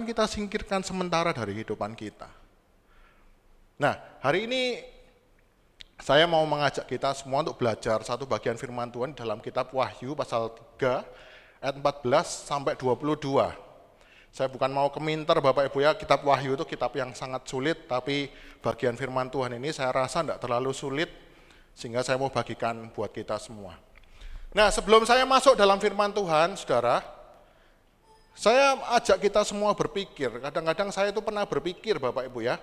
kita singkirkan sementara dari kehidupan kita. Nah, hari ini saya mau mengajak kita semua untuk belajar satu bagian firman Tuhan dalam kitab Wahyu pasal 3 ayat 14 sampai 22. Saya bukan mau keminter Bapak Ibu ya, kitab Wahyu itu kitab yang sangat sulit, tapi bagian firman Tuhan ini saya rasa tidak terlalu sulit, sehingga saya mau bagikan buat kita semua. Nah, sebelum saya masuk dalam firman Tuhan, saudara, saya ajak kita semua berpikir. Kadang-kadang saya itu pernah berpikir Bapak Ibu ya,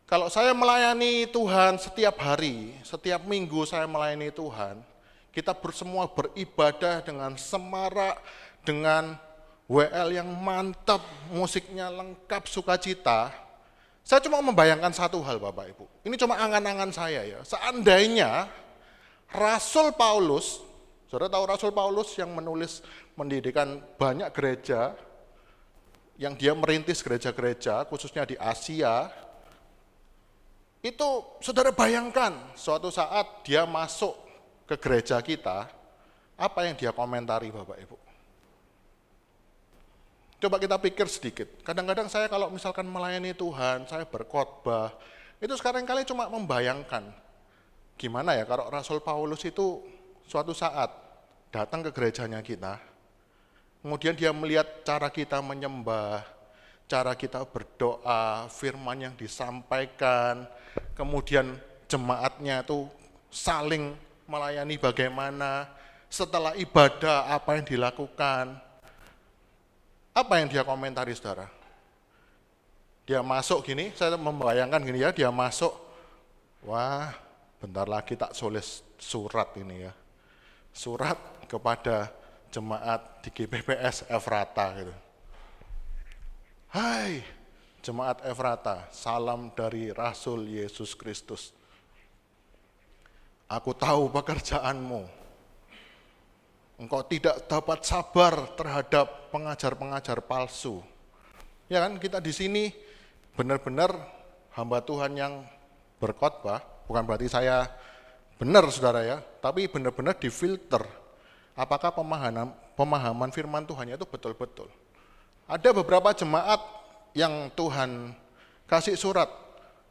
kalau saya melayani Tuhan setiap hari, setiap minggu saya melayani Tuhan, kita semua beribadah dengan semarak, dengan WL yang mantap, musiknya lengkap, sukacita. Saya cuma membayangkan satu hal Bapak Ibu, ini cuma angan-angan saya ya. Seandainya Rasul Paulus, saudara tahu Rasul Paulus yang mendirikan banyak gereja, yang dia merintis gereja-gereja, khususnya di Asia, itu saudara bayangkan suatu saat dia masuk ke gereja kita, apa yang dia komentari Bapak Ibu? Coba kita pikir sedikit. Kadang-kadang saya kalau misalkan melayani Tuhan, saya berkhotbah, itu sekarang-kali cuma membayangkan gimana ya kalau Rasul Paulus itu suatu saat datang ke gerejanya kita, kemudian dia melihat cara kita menyembah, cara kita berdoa, firman yang disampaikan, kemudian jemaatnya itu saling melayani bagaimana, setelah ibadah apa yang dilakukan. Apa yang dia komentari saudara? Dia masuk gini, saya membayangkan gini ya, dia masuk, wah bentar lagi tak tulis surat ini ya. Surat kepada jemaat di GPPS Efrata gitu. Hai jemaat Efrata, salam dari Rasul Yesus Kristus. Aku tahu pekerjaanmu. Engkau tidak dapat sabar terhadap pengajar-pengajar palsu. Ya kan, kita di sini benar-benar hamba Tuhan yang berkhotbah, bukan berarti saya benar saudara ya, tapi benar-benar difilter. Apakah pemahaman firman Tuhannya itu betul-betul. Ada beberapa jemaat yang Tuhan kasih surat,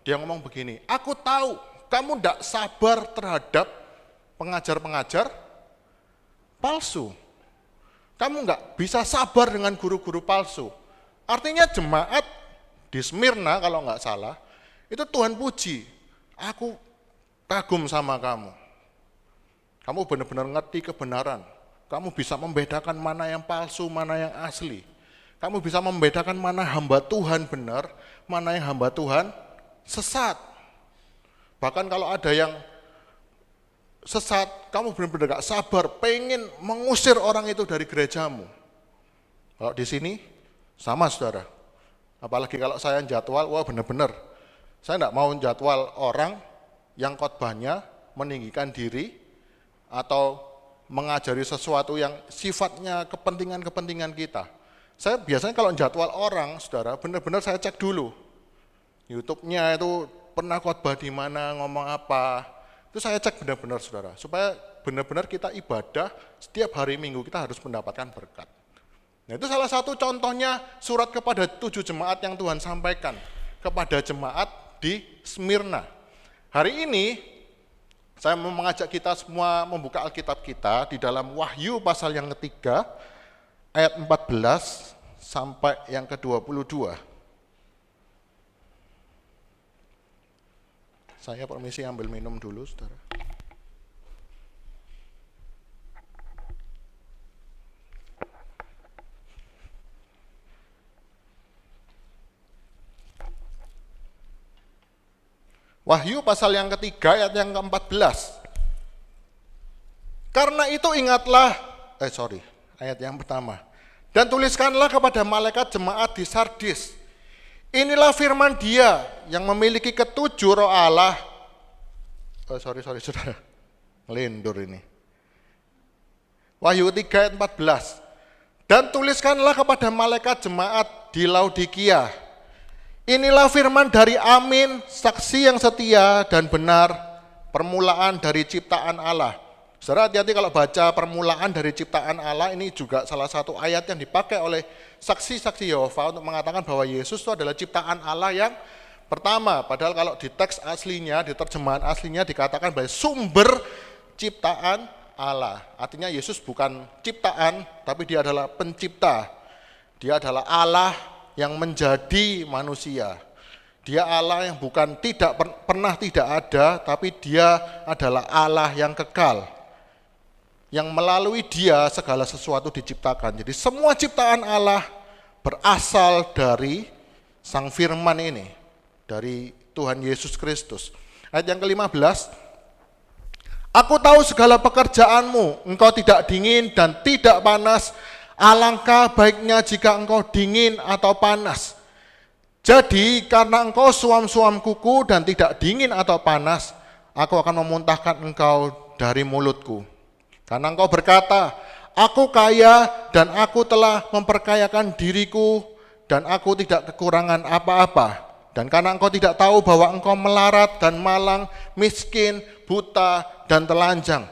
dia ngomong begini, aku tahu kamu tidak sabar terhadap pengajar-pengajar palsu. Kamu nggak bisa sabar dengan guru-guru palsu. Artinya jemaat di Smyrna kalau nggak salah, itu Tuhan puji, aku kagum sama kamu. Kamu benar-benar ngerti kebenaran. Kamu bisa membedakan mana yang palsu, mana yang asli. Kamu bisa membedakan mana hamba Tuhan benar, mana yang hamba Tuhan sesat. Bahkan kalau ada yang sesat, kamu benar-benar gak sabar, pengen mengusir orang itu dari gerejamu. Kalau di sini, sama saudara. Apalagi kalau saya jadwal, wah benar-benar. Saya gak mau jadwal orang yang khotbahnya meninggikan diri, atau mengajari sesuatu yang sifatnya kepentingan-kepentingan kita. Saya biasanya kalau jadwal orang, saudara, benar-benar saya cek dulu. YouTube-nya itu pernah khotbah di mana, ngomong apa. Itu saya cek benar-benar saudara, supaya benar-benar kita ibadah setiap hari minggu kita harus mendapatkan berkat. Nah itu salah satu contohnya surat kepada 7 jemaat yang Tuhan sampaikan kepada jemaat di Smyrna. Hari ini saya mau mengajak kita semua membuka Alkitab kita di dalam Wahyu pasal yang ketiga ayat 14 sampai yang ke-22. Saya permisi ambil minum dulu, saudara. Wahyu pasal yang ketiga ayat yang ke-14. Karena itu ingatlah, ayat yang pertama. Dan tuliskanlah kepada malaikat jemaat di Sardis. Inilah firman Dia yang memiliki ketujuh roh Allah. Saudara. Ngelindur ini. Wahyu 3 ayat 14. Dan tuliskanlah kepada malaikat jemaat di Laodikia. Inilah firman dari Amin, saksi yang setia dan benar, permulaan dari ciptaan Allah. Saudara hati-hati kalau baca permulaan dari ciptaan Allah, ini juga salah satu ayat yang dipakai oleh saksi-saksi Yehova untuk mengatakan bahwa Yesus itu adalah ciptaan Allah yang pertama. Padahal kalau di teks aslinya, di terjemahan aslinya dikatakan bahwa sumber ciptaan Allah. Artinya Yesus bukan ciptaan, tapi dia adalah pencipta. Dia adalah Allah yang menjadi manusia. Dia Allah yang bukan pernah tidak ada, tapi dia adalah Allah yang kekal. Yang melalui dia segala sesuatu diciptakan. Jadi semua ciptaan Allah berasal dari Sang Firman ini, dari Tuhan Yesus Kristus. Ayat yang ke-15, aku tahu segala pekerjaanmu, engkau tidak dingin dan tidak panas, alangkah baiknya jika engkau dingin atau panas. Jadi karena engkau suam-suam kuku dan tidak dingin atau panas, aku akan memuntahkan engkau dari mulutku. Karena engkau berkata, aku kaya dan aku telah memperkayakan diriku dan aku tidak kekurangan apa-apa. Dan karena engkau tidak tahu bahwa engkau melarat dan malang, miskin, buta, dan telanjang.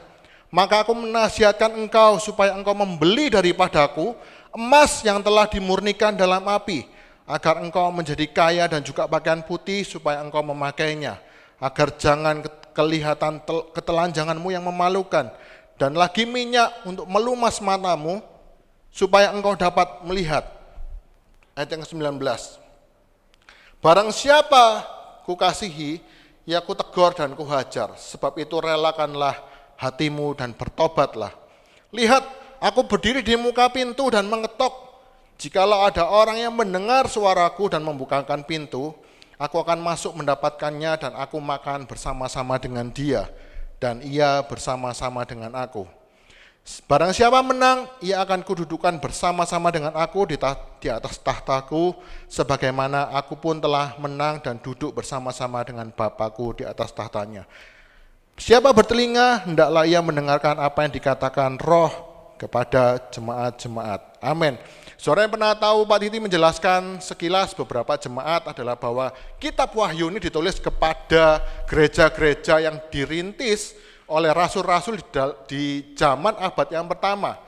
Maka aku menasihatkan engkau supaya engkau membeli daripadaku emas yang telah dimurnikan dalam api, agar engkau menjadi kaya dan juga pakaian putih supaya engkau memakainya, agar jangan kelihatan ketelanjanganmu yang memalukan, dan lagi minyak untuk melumas matamu, supaya engkau dapat melihat. Ayat yang ke-19. Barang siapa kukasihi, ya kutegur dan kuhajar, sebab itu relakanlah hatimu dan bertobatlah. Lihat, aku berdiri di muka pintu dan mengetok. Jikalau ada orang yang mendengar suaraku dan membukakan pintu, aku akan masuk mendapatkannya dan aku makan bersama-sama dengan dia, dan ia bersama-sama dengan aku. Barang siapa menang, ia akan kududukan bersama-sama dengan aku di atas tahtaku, sebagaimana aku pun telah menang dan duduk bersama-sama dengan Bapakku di atas tahtanya. Siapa bertelinga, hendaklah ia mendengarkan apa yang dikatakan Roh kepada jemaat-jemaat. Amin. Saudara yang pernah tahu Pak Titi menjelaskan sekilas beberapa jemaat adalah bahwa kitab Wahyu ini ditulis kepada gereja-gereja yang dirintis oleh rasul-rasul di zaman abad yang pertama.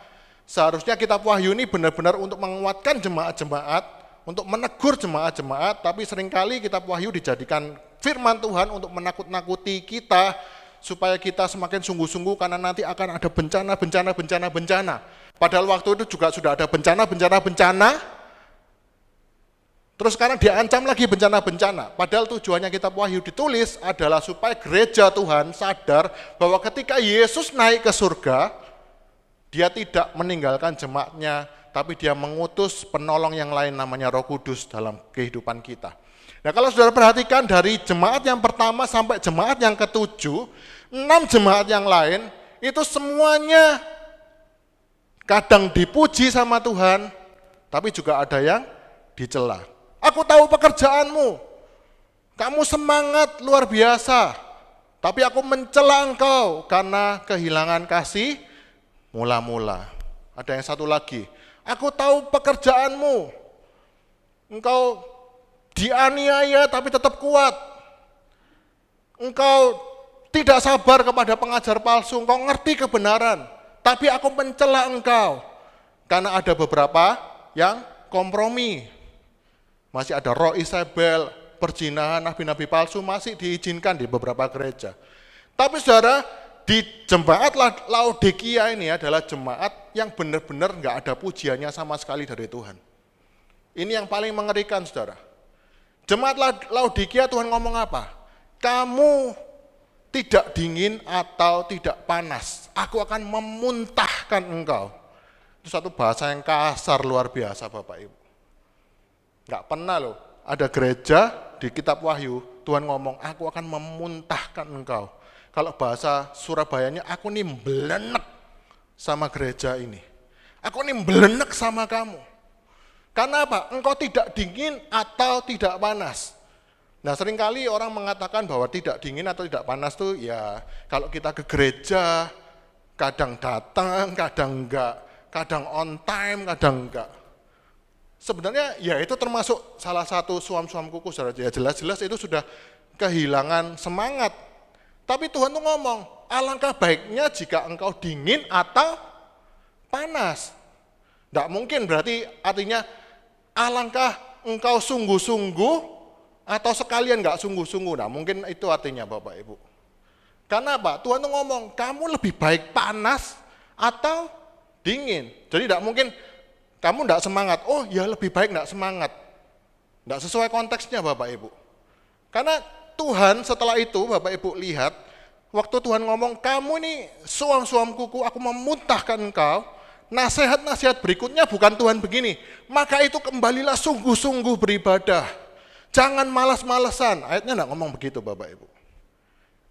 Seharusnya kitab Wahyu ini benar-benar untuk menguatkan jemaat-jemaat, untuk menegur jemaat-jemaat, tapi seringkali kitab Wahyu dijadikan firman Tuhan untuk menakut-nakuti kita, supaya kita semakin sungguh-sungguh karena nanti akan ada bencana. Padahal waktu itu juga sudah ada bencana, terus sekarang diancam lagi bencana. Padahal tujuannya kitab Wahyu ditulis adalah supaya gereja Tuhan sadar bahwa ketika Yesus naik ke surga, dia tidak meninggalkan jemaatnya, tapi dia mengutus penolong yang lain namanya Roh Kudus dalam kehidupan kita. Nah, kalau saudara perhatikan dari jemaat yang pertama sampai jemaat yang ke-7, 6 jemaat yang lain itu semuanya kadang dipuji sama Tuhan, tapi juga ada yang dicela. Aku tahu pekerjaanmu, kamu semangat luar biasa, tapi aku mencela engkau karena kehilangan kasih mula-mula. Ada yang satu lagi, aku tahu pekerjaanmu, engkau dianiaya tapi tetap kuat. Engkau tidak sabar kepada pengajar palsu, engkau ngerti kebenaran, tapi aku mencela engkau. Karena ada beberapa yang kompromi. Masih ada roh Isabel, perzinahan, nabi-nabi palsu masih diizinkan di beberapa gereja. Tapi saudara, di jemaat Laodikia ini adalah jemaat yang benar-benar enggak ada pujiannya sama sekali dari Tuhan. Ini yang paling mengerikan saudara. Jemaat Laodikia Tuhan ngomong apa? Kamu tidak dingin atau tidak panas, aku akan memuntahkan engkau. Itu satu bahasa yang kasar luar biasa Bapak Ibu. Enggak pernah loh, ada gereja di kitab Wahyu, Tuhan ngomong, aku akan memuntahkan engkau. Kalau bahasa Surabayanya, aku nih belenek sama gereja ini. Aku nih belenek sama kamu. Karena apa? Engkau tidak dingin atau tidak panas. Nah seringkali orang mengatakan bahwa tidak dingin atau tidak panas tuh ya kalau kita ke gereja kadang datang, kadang enggak, kadang on time, kadang enggak. Sebenarnya ya itu termasuk salah satu suam-suam kuku, ya jelas-jelas itu sudah kehilangan semangat. Tapi Tuhan tuh ngomong, alangkah baiknya jika engkau dingin atau panas. Tidak mungkin berarti artinya alangkah engkau sungguh-sungguh atau sekalian nggak sungguh-sungguh. Nah mungkin itu artinya Bapak Ibu. Karena apa? Tuhan tuh ngomong, kamu lebih baik panas atau dingin. Jadi tidak mungkin kamu tidak semangat, oh ya lebih baik tidak semangat. Tidak sesuai konteksnya Bapak Ibu. Karena Tuhan setelah itu Bapak Ibu lihat, waktu Tuhan ngomong, kamu ini suam-suam kuku, aku memuntahkan engkau, nasihat-nasihat berikutnya bukan Tuhan begini, maka itu kembalilah sungguh-sungguh beribadah. Jangan malas-malesan. Ayatnya tidak ngomong begitu Bapak Ibu.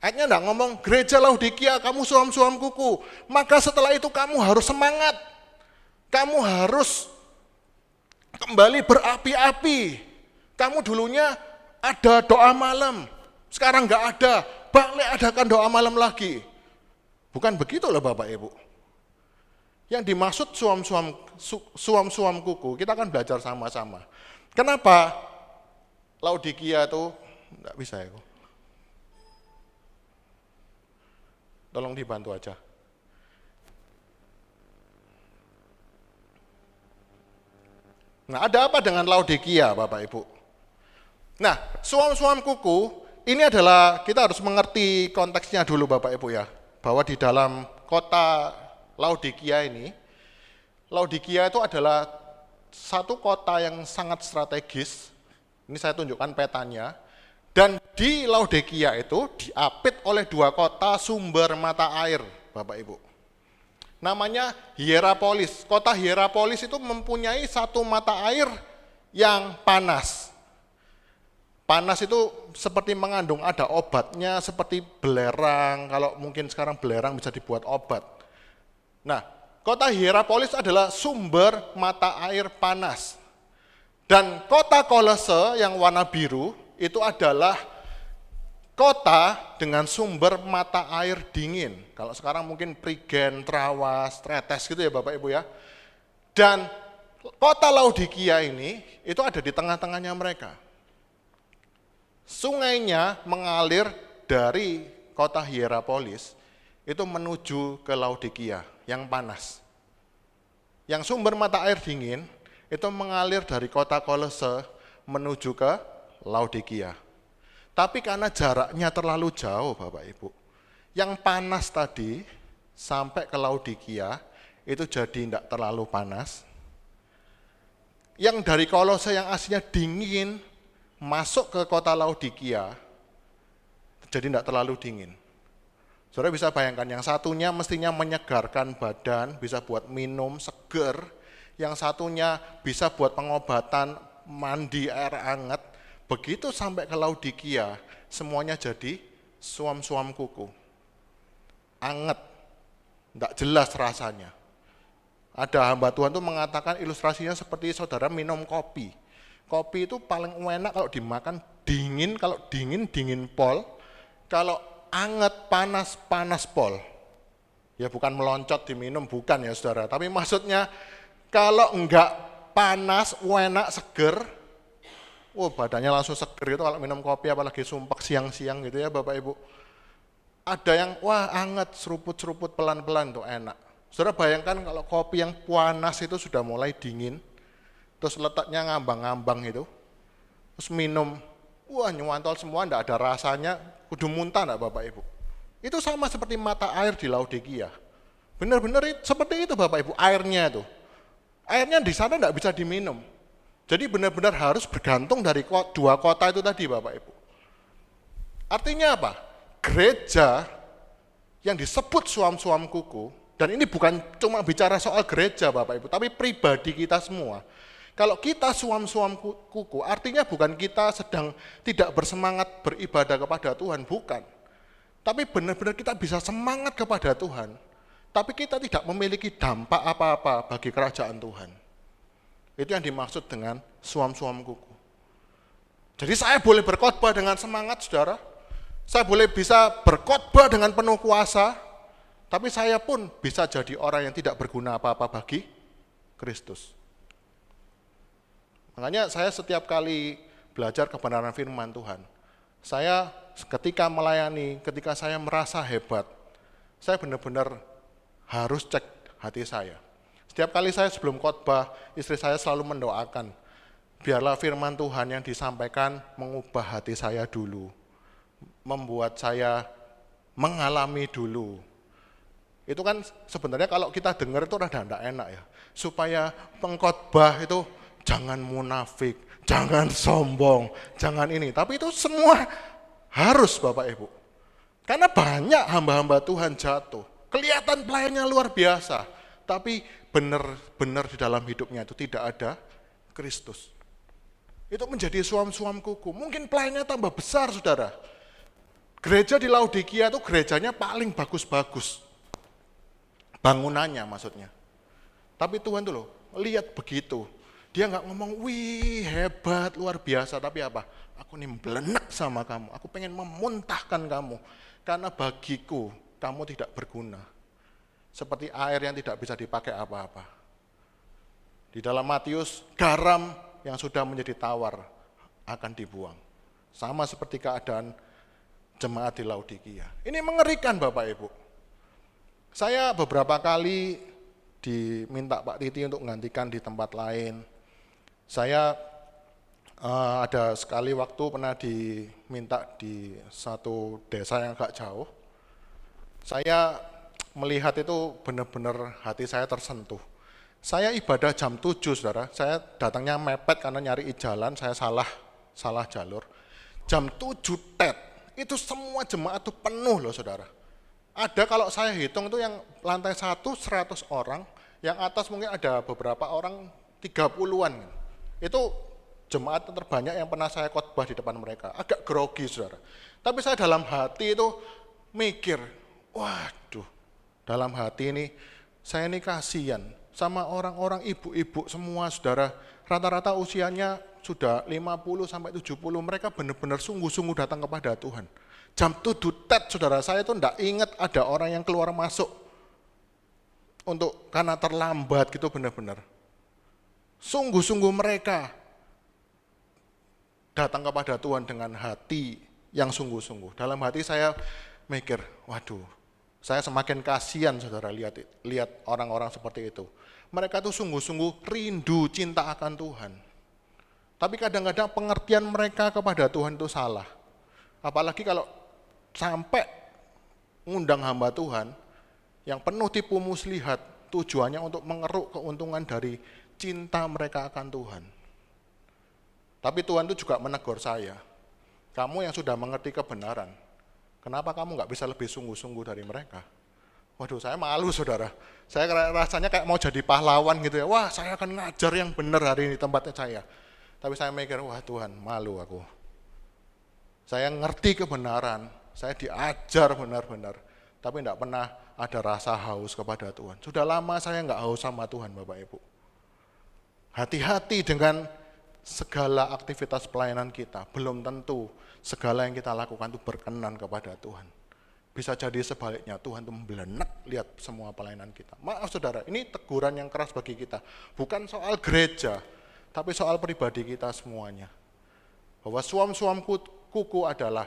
Ayatnya tidak ngomong, gereja Laodikia kamu suam-suam kuku, maka setelah itu kamu harus semangat. Kamu harus kembali berapi-api. Kamu dulunya ada doa malam, sekarang enggak ada, balik adakan doa malam lagi. Bukan begitu loh Bapak Ibu. Yang dimaksud suam-suam kuku, kita akan belajar sama-sama. Kenapa Laodikia itu, enggak bisa ya. Tolong dibantu aja. Nah, ada apa dengan Laodikia, Bapak Ibu? Nah, suam-suam kuku, ini adalah, kita harus mengerti konteksnya dulu Bapak Ibu ya. Bahwa di dalam kota Laodikia ini, Laodikia itu adalah satu kota yang sangat strategis. Ini saya tunjukkan petanya. Dan di Laodikia itu diapit oleh dua kota sumber mata air, Bapak Ibu. Namanya Hierapolis. Kota Hierapolis itu mempunyai satu mata air yang panas. Panas itu seperti mengandung ada obatnya, seperti belerang. Kalau mungkin sekarang belerang bisa dibuat obat. Nah, kota Hierapolis adalah sumber mata air panas. Dan kota Kolose yang warna biru itu adalah kota dengan sumber mata air dingin. Kalau sekarang mungkin Prigen, Trawas, Tretes gitu ya Bapak Ibu ya. Dan kota Laodikia ini itu ada di tengah-tengahnya mereka. Sungainya mengalir dari kota Hierapolis itu menuju ke Laodikia yang panas. Yang sumber mata air dingin itu mengalir dari kota Kolose menuju ke Laodikia. Tapi karena jaraknya terlalu jauh Bapak Ibu, yang panas tadi sampai ke Laodikia itu jadi tidak terlalu panas. Yang dari Kolose yang aslinya dingin masuk ke kota Laodikia jadi tidak terlalu dingin. Saudara bisa bayangkan, yang satunya mestinya menyegarkan badan, bisa buat minum seger, yang satunya bisa buat pengobatan, mandi air hangat. Begitu sampai ke Laodikia, semuanya jadi suam-suam kuku. Anget, tidak jelas rasanya. Ada hamba Tuhan tuh mengatakan ilustrasinya seperti saudara minum kopi. Kopi itu paling enak kalau dimakan dingin, kalau dingin, dingin pol. Kalau anget, panas, panas pol. Ya bukan meloncat diminum, bukan ya saudara. Tapi maksudnya kalau enggak panas, enak, seger, badannya langsung seger itu kalau minum kopi, apalagi sumpek siang-siang gitu ya Bapak Ibu. Ada yang anget, seruput-seruput pelan-pelan tuh enak. Saudara bayangkan kalau kopi yang panas itu sudah mulai dingin, terus letaknya ngambang-ngambang itu, terus minum, nyuantol semua, enggak ada rasanya, kudu muntah enggak Bapak Ibu. Itu sama seperti mata air di Laodikia. Benar-benar seperti itu Bapak Ibu, airnya itu. Airnya di sana enggak bisa diminum. Jadi benar-benar harus bergantung dari dua kota itu tadi Bapak Ibu. Artinya apa? Gereja yang disebut suam-suam kuku, dan ini bukan cuma bicara soal gereja Bapak Ibu, tapi pribadi kita semua. Kalau kita suam-suam kuku, artinya bukan kita sedang tidak bersemangat beribadah kepada Tuhan, bukan. Tapi benar-benar kita bisa semangat kepada Tuhan, tapi kita tidak memiliki dampak apa-apa bagi kerajaan Tuhan. Itu yang dimaksud dengan suam-suam kuku. Jadi saya boleh berkhotbah dengan semangat, saudara. Saya boleh bisa berkhotbah dengan penuh kuasa, tapi saya pun bisa jadi orang yang tidak berguna apa-apa bagi Kristus. Makanya saya setiap kali belajar kebenaran firman Tuhan, saya ketika melayani, ketika saya merasa hebat, Saya benar-benar harus cek hati saya. Setiap kali saya sebelum khotbah, istri saya selalu mendoakan, biarlah firman Tuhan yang disampaikan mengubah hati saya dulu, membuat saya mengalami dulu. Itu kan sebenarnya kalau kita dengar itu rada enggak enak ya. Supaya pengkhotbah itu jangan munafik, jangan sombong, jangan ini. Tapi itu semua harus Bapak Ibu. Karena banyak hamba-hamba Tuhan jatuh. Kelihatan pelayannya luar biasa. Tapi benar-benar di dalam hidupnya itu tidak ada Kristus. Itu menjadi suam-suam kuku. Mungkin pelayannya tambah besar saudara. Gereja di Laodikia itu gerejanya paling bagus-bagus. Bangunannya maksudnya. Tapi Tuhan tuh loh, lihat begitu. Dia nggak ngomong, wih hebat, luar biasa. Tapi apa? Aku nih belenek sama kamu. Aku pengen memuntahkan kamu. Karena bagiku, kamu tidak berguna. Seperti air yang tidak bisa dipakai apa-apa. Di dalam Matius, garam yang sudah menjadi tawar akan dibuang. Sama seperti keadaan jemaat di Laodikia. Ini mengerikan Bapak Ibu. Saya beberapa kali diminta Pak Titi untuk menggantikan di tempat lain. Saya ada sekali waktu pernah diminta di satu desa yang agak jauh. Saya melihat itu benar-benar hati saya tersentuh. Saya ibadah jam 7 saudara, saya datangnya mepet karena nyari jalan, saya salah jalur. Jam 7 tet, itu semua jemaat itu penuh loh saudara. Ada kalau saya hitung itu yang lantai 1 100 orang, yang atas mungkin ada beberapa orang 30-an. Itu jemaat terbanyak yang pernah saya khotbah di depan mereka. Agak grogi saudara. Tapi saya dalam hati itu mikir, waduh, dalam hati ini saya ini kasihan sama orang-orang ibu-ibu semua saudara. Rata-rata usianya sudah 50 sampai 70, mereka benar-benar sungguh-sungguh datang kepada Tuhan. Jam 7 tet saudara, saya itu enggak ingat ada orang yang keluar masuk untuk karena terlambat gitu benar-benar. Sungguh-sungguh mereka datang kepada Tuhan dengan hati yang sungguh-sungguh. Dalam hati saya mikir, waduh, saya semakin kasihan saudara lihat orang-orang seperti itu. Mereka tuh sungguh-sungguh rindu cinta akan Tuhan. Tapi kadang-kadang pengertian mereka kepada Tuhan itu salah. Apalagi kalau sampai ngundang hamba Tuhan yang penuh tipu muslihat, tujuannya untuk mengeruk keuntungan dari cinta mereka akan Tuhan. Tapi Tuhan itu juga menegur saya, kamu yang sudah mengerti kebenaran, kenapa kamu nggak bisa lebih sungguh-sungguh dari mereka? Waduh, saya malu saudara, saya rasanya kayak mau jadi pahlawan gitu ya, wah saya akan ngajar yang benar hari ini tempatnya saya. Tapi saya mikir, wah Tuhan malu aku. Saya ngerti kebenaran, saya diajar benar-benar, tapi tidak pernah ada rasa haus kepada Tuhan. Sudah lama saya nggak haus sama Tuhan Bapak Ibu. Hati-hati dengan segala aktivitas pelayanan kita, belum tentu segala yang kita lakukan itu berkenan kepada Tuhan. Bisa jadi sebaliknya, Tuhan itu membelenek lihat semua pelayanan kita. Maaf saudara, ini teguran yang keras bagi kita. Bukan soal gereja, tapi soal pribadi kita semuanya. Bahwa suam-suam kuku adalah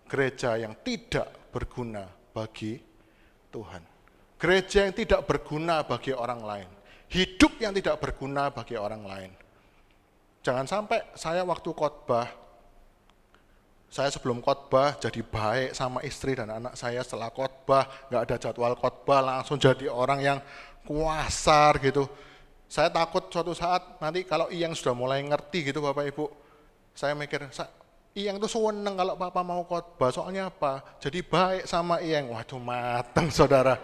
gereja yang tidak berguna bagi Tuhan. Gereja yang tidak berguna bagi orang lain. Hidup yang tidak berguna bagi orang lain. Jangan sampai saya waktu khotbah, saya sebelum khotbah jadi baik sama istri dan anak saya, setelah khotbah nggak ada jadwal khotbah langsung jadi orang yang kuasar gitu. Saya takut suatu saat nanti kalau Iyang sudah mulai ngerti gitu Bapak Ibu, saya mikir Iyang tuh seneng kalau Papa mau khotbah, soalnya apa? Jadi baik sama Iyang. Waduh mateng saudara.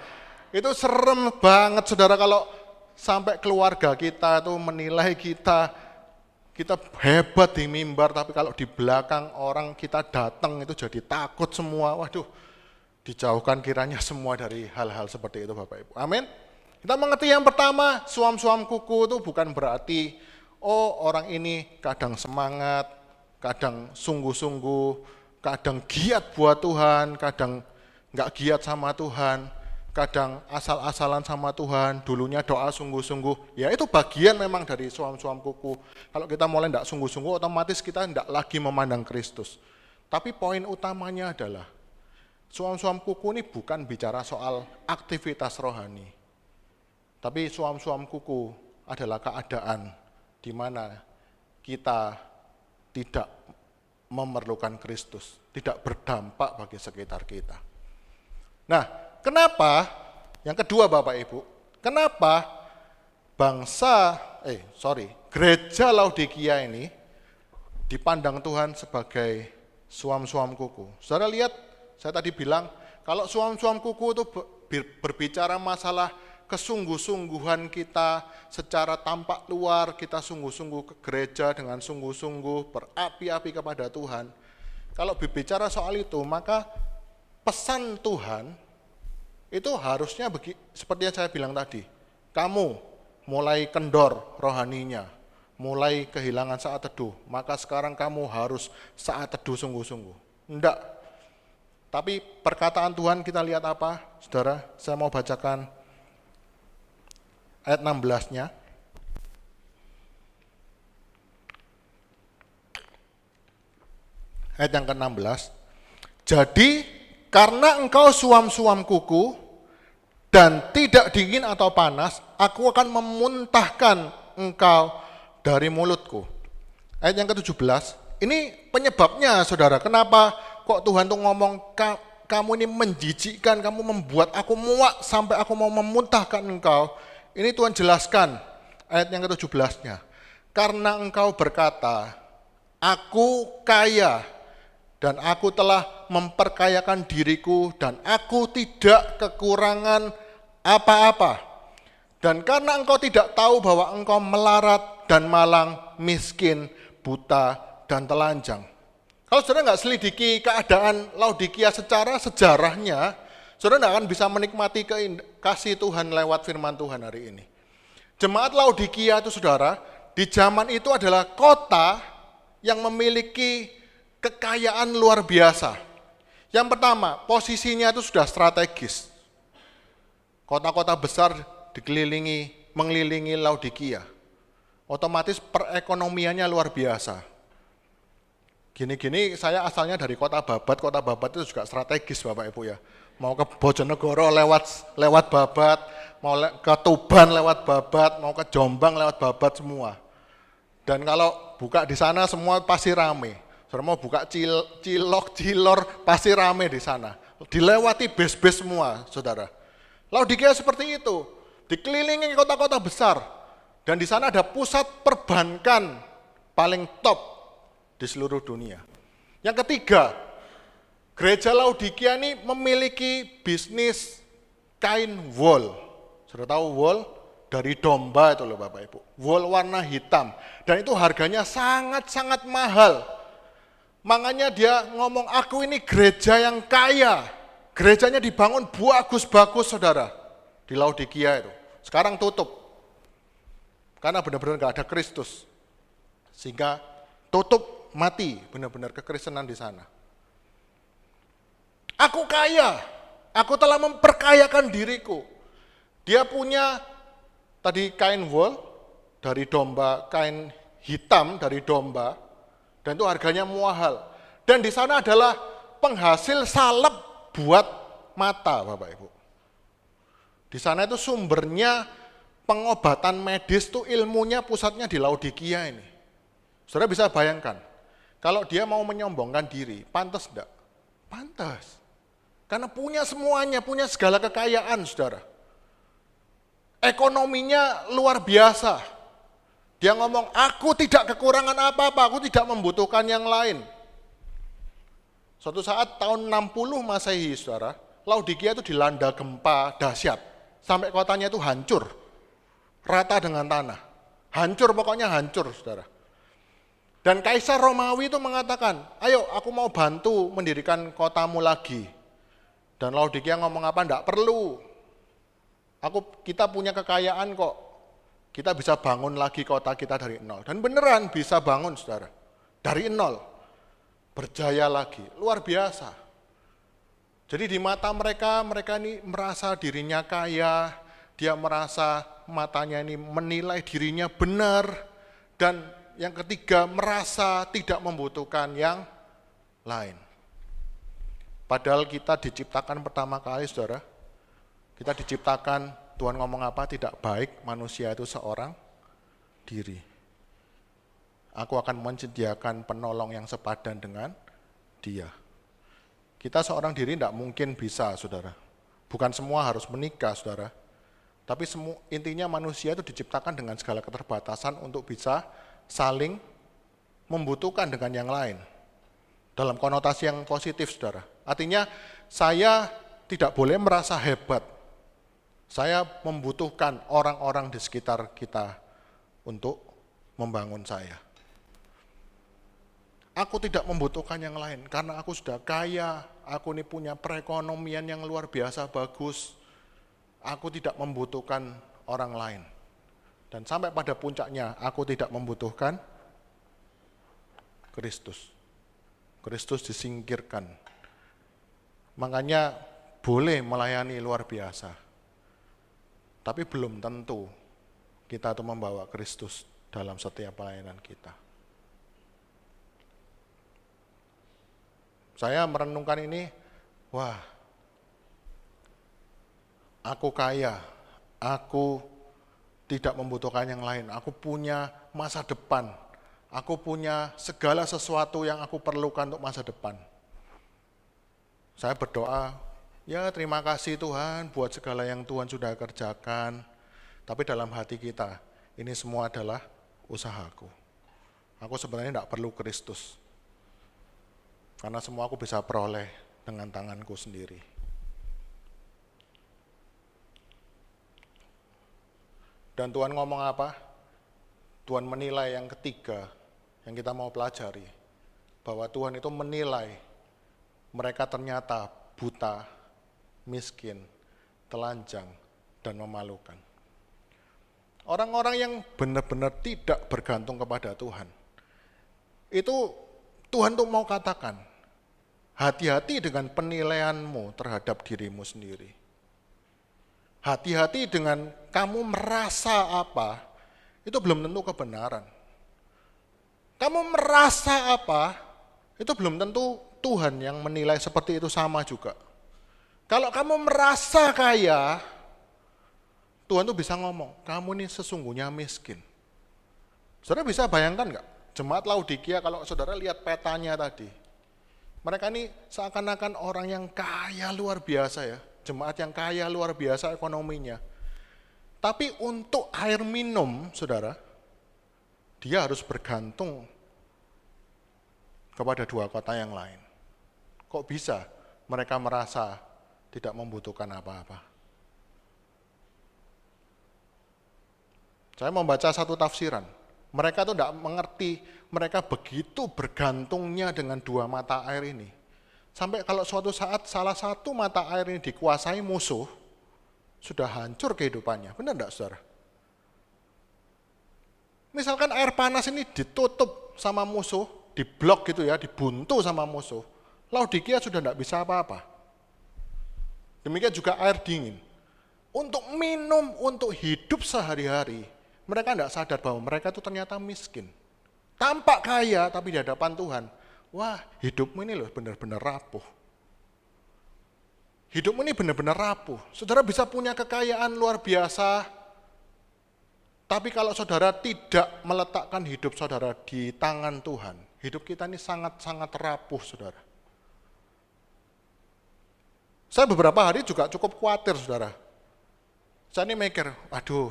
Itu serem banget saudara kalau sampai keluarga kita tuh menilai kita hebat di mimbar, tapi kalau di belakang orang kita datang itu jadi takut semua. Waduh, dijauhkan kiranya semua dari hal-hal seperti itu Bapak Ibu. Amin. Kita mengerti yang pertama, suam-suam kuku itu bukan berarti, oh orang ini kadang semangat, kadang sungguh-sungguh, kadang giat buat Tuhan, kadang nggak giat sama Tuhan, kadang asal-asalan sama Tuhan, dulunya doa sungguh-sungguh. Ya itu bagian memang dari suam-suam kuku. Kalau kita mulai nggak sungguh-sungguh, otomatis kita nggak lagi memandang Kristus. Tapi poin utamanya adalah, Suam-suam kuku ini bukan bicara soal aktivitas rohani. Tapi suam-suam kuku adalah keadaan di mana kita tidak memerlukan Kristus, tidak berdampak bagi sekitar kita. Nah, kenapa? Yang kedua Bapak Ibu, kenapa gereja Laodikia ini dipandang Tuhan sebagai suam-suam kuku. Saudara lihat, saya tadi bilang, kalau suam-suam kuku itu berbicara masalah kesungguh-sungguhan kita secara tampak luar, kita sungguh-sungguh ke gereja dengan sungguh-sungguh berapi-api kepada Tuhan. Kalau berbicara soal itu, maka pesan Tuhan itu harusnya seperti yang saya bilang tadi, kamu mulai kendor rohaninya, mulai kehilangan saat teduh, maka sekarang kamu harus saat teduh sungguh-sungguh. Enggak. Tapi perkataan Tuhan kita lihat apa? Saudara, saya mau bacakan ayat 16-nya. Ayat yang ke-16. Jadi, karena engkau suam-suam kuku dan tidak dingin atau panas, aku akan memuntahkan engkau dari mulutku. Ayat yang ke-17, ini penyebabnya saudara, kenapa kok Tuhan tuh ngomong, kamu ini menjijikkan, kamu membuat aku muak sampai aku mau memuntahkan engkau. Ini Tuhan jelaskan, ayat yang ke-17-nya. Karena engkau berkata, aku kaya, dan aku telah memperkayakan diriku, dan aku tidak kekurangan apa-apa. Dan karena engkau tidak tahu bahwa engkau melarat dan malang, miskin, buta, dan telanjang. Kalau saudara nggak selidiki keadaan Laodikia secara sejarahnya, saudara nggak akan bisa menikmati kasih Tuhan lewat firman Tuhan hari ini. Jemaat Laodikia itu saudara, di zaman itu adalah kota yang memiliki kekayaan luar biasa. Yang pertama, posisinya itu sudah strategis. Kota-kota besar mengelilingi Laodikia. Otomatis perekonomiannya luar biasa. Gini-gini saya asalnya dari Kota Babat itu juga strategis Bapak Ibu ya. Mau ke Bojonegoro lewat Babat, mau ke Tuban lewat Babat, mau ke Jombang lewat Babat semua. Dan kalau buka di sana semua pasti rame. Saudara mau buka cilor pasti rame di sana. Dilewati base-base semua, saudara. Laodikia seperti itu, dikelilingi kota-kota besar. Dan di sana ada pusat perbankan paling top di seluruh dunia. Yang ketiga, gereja Laodikia ini memiliki bisnis kain wool. Saudara tahu wool? Dari domba itu loh Bapak Ibu. Wool warna hitam. Dan itu harganya sangat-sangat mahal. Makanya dia ngomong, aku ini gereja yang kaya. Gerejanya dibangun bagus-bagus saudara. Di Laodikia itu. Sekarang tutup. Karena benar-benar gak ada Kristus. Sehingga tutup, mati benar-benar kekristenan di sana. Aku kaya. Aku telah memperkayakan diriku. Dia punya tadi kain wool dari domba, kain hitam dari domba. Dan itu harganya mahal. Dan di sana adalah penghasil salep buat mata, Bapak Ibu. Di sana itu sumbernya pengobatan medis itu ilmunya pusatnya di Laodikia ini. Saudara bisa bayangkan, kalau dia mau menyombongkan diri, pantas enggak? Pantas. Karena punya semuanya, punya segala kekayaan, saudara. Ekonominya luar biasa. Dia ngomong, aku tidak kekurangan apa-apa, aku tidak membutuhkan yang lain. Suatu saat tahun 60 Masehi, saudara, Laodikia itu dilanda gempa dahsyat. Sampai kotanya itu hancur, rata dengan tanah. Hancur, pokoknya hancur, saudara. Dan Kaisar Romawi itu mengatakan, ayo aku mau bantu mendirikan kotamu lagi. Dan Laodikia ngomong apa? Enggak perlu. Kita punya kekayaan kok. Kita bisa bangun lagi kota kita dari nol. Dan beneran bisa bangun, saudara. Dari nol. Berjaya lagi. Luar biasa. Jadi di mata mereka ini merasa dirinya kaya. Dia merasa matanya ini menilai dirinya benar. Dan yang ketiga, merasa tidak membutuhkan yang lain. Padahal kita diciptakan pertama kali, saudara. Kita diciptakan, Tuhan ngomong apa? Tidak baik manusia itu seorang diri. Aku akan menyediakan penolong yang sepadan dengan dia. Kita seorang diri tidak mungkin bisa, saudara. Bukan semua harus menikah, saudara. Tapi intinya manusia itu diciptakan dengan segala keterbatasan untuk bisa saling membutuhkan dengan yang lain. Dalam konotasi yang positif, saudara. Artinya, saya tidak boleh merasa hebat. Saya membutuhkan orang-orang di sekitar kita untuk membangun saya. Aku tidak membutuhkan yang lain, karena aku sudah kaya, aku ini punya perekonomian yang luar biasa bagus. Aku tidak membutuhkan orang lain. Dan sampai pada puncaknya, aku tidak membutuhkan Kristus. Kristus disingkirkan. Makanya boleh melayani luar biasa. Tapi belum tentu kita itu membawa Kristus dalam setiap pelayanan kita. Saya merenungkan ini, wah, aku kaya, aku tidak membutuhkan yang lain, aku punya masa depan, aku punya segala sesuatu yang aku perlukan untuk masa depan. Saya berdoa, ya terima kasih Tuhan buat segala yang Tuhan sudah kerjakan, tapi dalam hati kita, ini semua adalah usahaku. Aku sebenarnya tidak perlu Kristus, karena semua aku bisa peroleh dengan tanganku sendiri. Dan Tuhan ngomong apa? Tuhan menilai yang ketiga, yang kita mau pelajari, bahwa Tuhan itu menilai mereka ternyata buta, miskin, telanjang, dan memalukan. Orang-orang yang benar-benar tidak bergantung kepada Tuhan, itu Tuhan tuh mau katakan, hati-hati dengan penilaianmu terhadap dirimu sendiri. Hati-hati dengan kamu merasa apa, itu belum tentu kebenaran. Kamu merasa apa, itu belum tentu Tuhan yang menilai seperti itu sama juga. Kalau kamu merasa kaya, Tuhan tuh bisa ngomong, kamu ini sesungguhnya miskin. Saudara bisa bayangkan nggak? Jemaat Laodikia, kalau saudara lihat petanya tadi, mereka ini seakan-akan orang yang kaya luar biasa ya. Jemaat yang kaya luar biasa ekonominya. Tapi untuk air minum, saudara, dia harus bergantung kepada dua kota yang lain. Kok bisa mereka merasa tidak membutuhkan apa-apa? Saya membaca satu tafsiran. Mereka tuh tidak mengerti, mereka begitu bergantungnya dengan dua mata air ini. Sampai kalau suatu saat salah satu mata air ini dikuasai musuh, sudah hancur kehidupannya. Benar enggak, saudara? Misalkan air panas ini ditutup sama musuh, diblok gitu ya, dibuntu sama musuh, Laodikia sudah enggak bisa apa-apa. Demikian juga air dingin. Untuk minum, untuk hidup sehari-hari, mereka enggak sadar bahwa mereka itu ternyata miskin. Tampak kaya, tapi di hadapan Tuhan, wah, hidupmu ini loh benar-benar rapuh. Hidupmu ini benar-benar rapuh. Saudara bisa punya kekayaan luar biasa, tapi kalau saudara tidak meletakkan hidup saudara di tangan Tuhan, hidup kita ini sangat-sangat rapuh, saudara. Saya beberapa hari juga cukup khawatir, saudara. Saya ini mikir, aduh,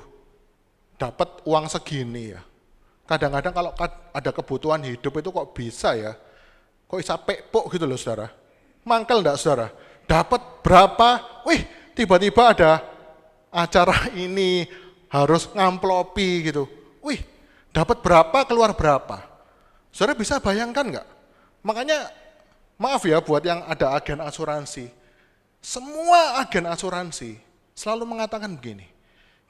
dapat uang segini ya. Kadang-kadang kalau ada kebutuhan hidup itu kok bisa ya, kok bisa pekpok gitu loh, saudara. Mangkel enggak, saudara? Dapat berapa? Wih, tiba-tiba ada acara ini harus ngamplopi gitu. Wih, dapat berapa, keluar berapa. Saudara bisa bayangkan enggak? Makanya maaf ya buat yang ada agen asuransi. Semua agen asuransi selalu mengatakan begini,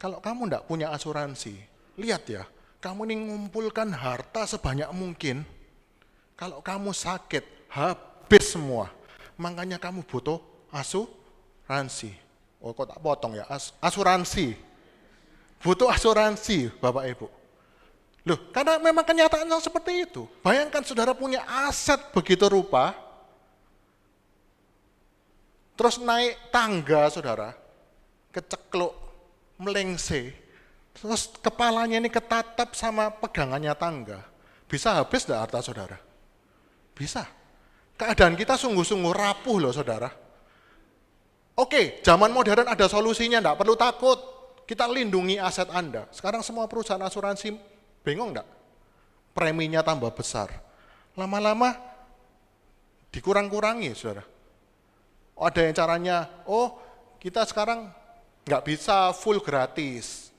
kalau kamu enggak punya asuransi, lihat ya, kamu ini ngumpulkan harta sebanyak mungkin. Kalau kamu sakit, habis semua. Makanya kamu butuh asuransi. Oh, kok tak potong ya? Asuransi. Butuh asuransi, Bapak Ibu. Loh, karena memang kenyataannya seperti itu. Bayangkan saudara punya aset begitu rupa, terus naik tangga saudara, kecekluk, melengse, terus kepalanya ini ketatap sama pegangannya tangga. Bisa habis enggak harta saudara? Bisa. Keadaan kita sungguh-sungguh rapuh loh saudara. Oke, zaman modern ada solusinya, enggak perlu takut. Kita lindungi aset Anda. Sekarang semua perusahaan asuransi bingung enggak? Preminya tambah besar. Lama-lama dikurang-kurangi saudara. Ada yang caranya, kita sekarang nggak bisa full gratis.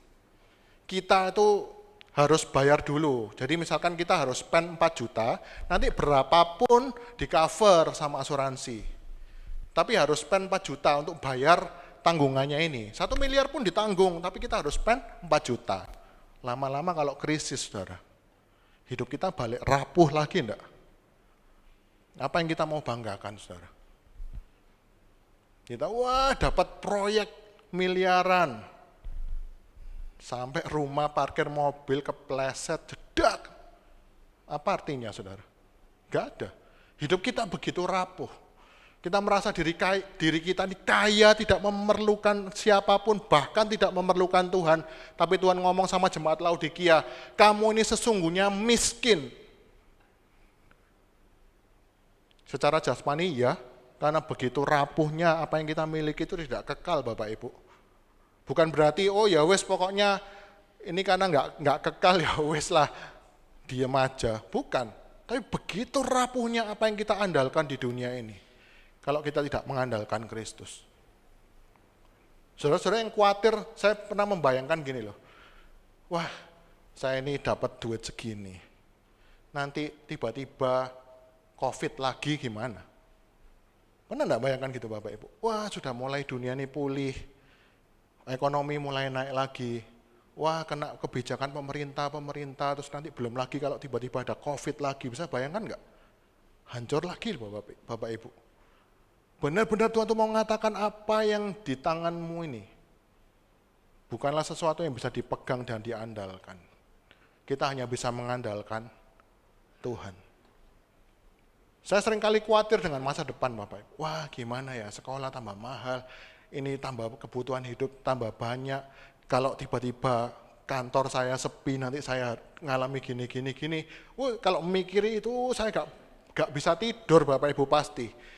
Kita itu harus bayar dulu. Jadi misalkan kita harus spend 4 juta, nanti berapapun di cover sama asuransi. Tapi harus spend 4 juta untuk bayar tanggungannya ini. 1 miliar pun ditanggung, tapi kita harus spend 4 juta. Lama-lama kalau krisis saudara, hidup kita balik rapuh lagi enggak? Apa yang kita mau banggakan saudara? Kita dapat proyek miliaran. Sampai rumah parkir mobil kepleset, jedak. Apa artinya saudara? Gak ada. Hidup kita begitu rapuh. Kita merasa diri kita ini kaya, tidak memerlukan siapapun, bahkan tidak memerlukan Tuhan. Tapi Tuhan ngomong sama jemaat Laodikia, kamu ini sesungguhnya miskin. Secara jasmani ya, karena begitu rapuhnya apa yang kita miliki itu tidak kekal Bapak Ibu. Bukan berarti ya wes pokoknya ini karena nggak kekal ya wes lah diam aja. Bukan. Tapi begitu rapuhnya apa yang kita andalkan di dunia ini. Kalau kita tidak mengandalkan Kristus. Saudara-saudara yang khawatir, saya pernah membayangkan gini loh. Wah, saya ini dapat duit segini. Nanti tiba-tiba COVID lagi gimana? Pernah enggak bayangkan gitu Bapak Ibu? Wah sudah mulai dunia ini pulih, ekonomi mulai naik lagi. Wah kena kebijakan pemerintah, terus nanti belum lagi kalau tiba-tiba ada COVID lagi. Bisa bayangkan enggak? Hancur lagi Bapak Ibu. Benar-benar Tuhan itu mau mengatakan apa yang di tanganmu ini. Bukanlah sesuatu yang bisa dipegang dan diandalkan. Kita hanya bisa mengandalkan Tuhan. Saya sering kali khawatir dengan masa depan Bapak Ibu. Wah gimana ya, sekolah tambah mahal, ini tambah kebutuhan hidup tambah banyak. Kalau tiba-tiba kantor saya sepi, nanti saya ngalami gini. Kalau memikiri itu saya gak bisa tidur Bapak Ibu pasti.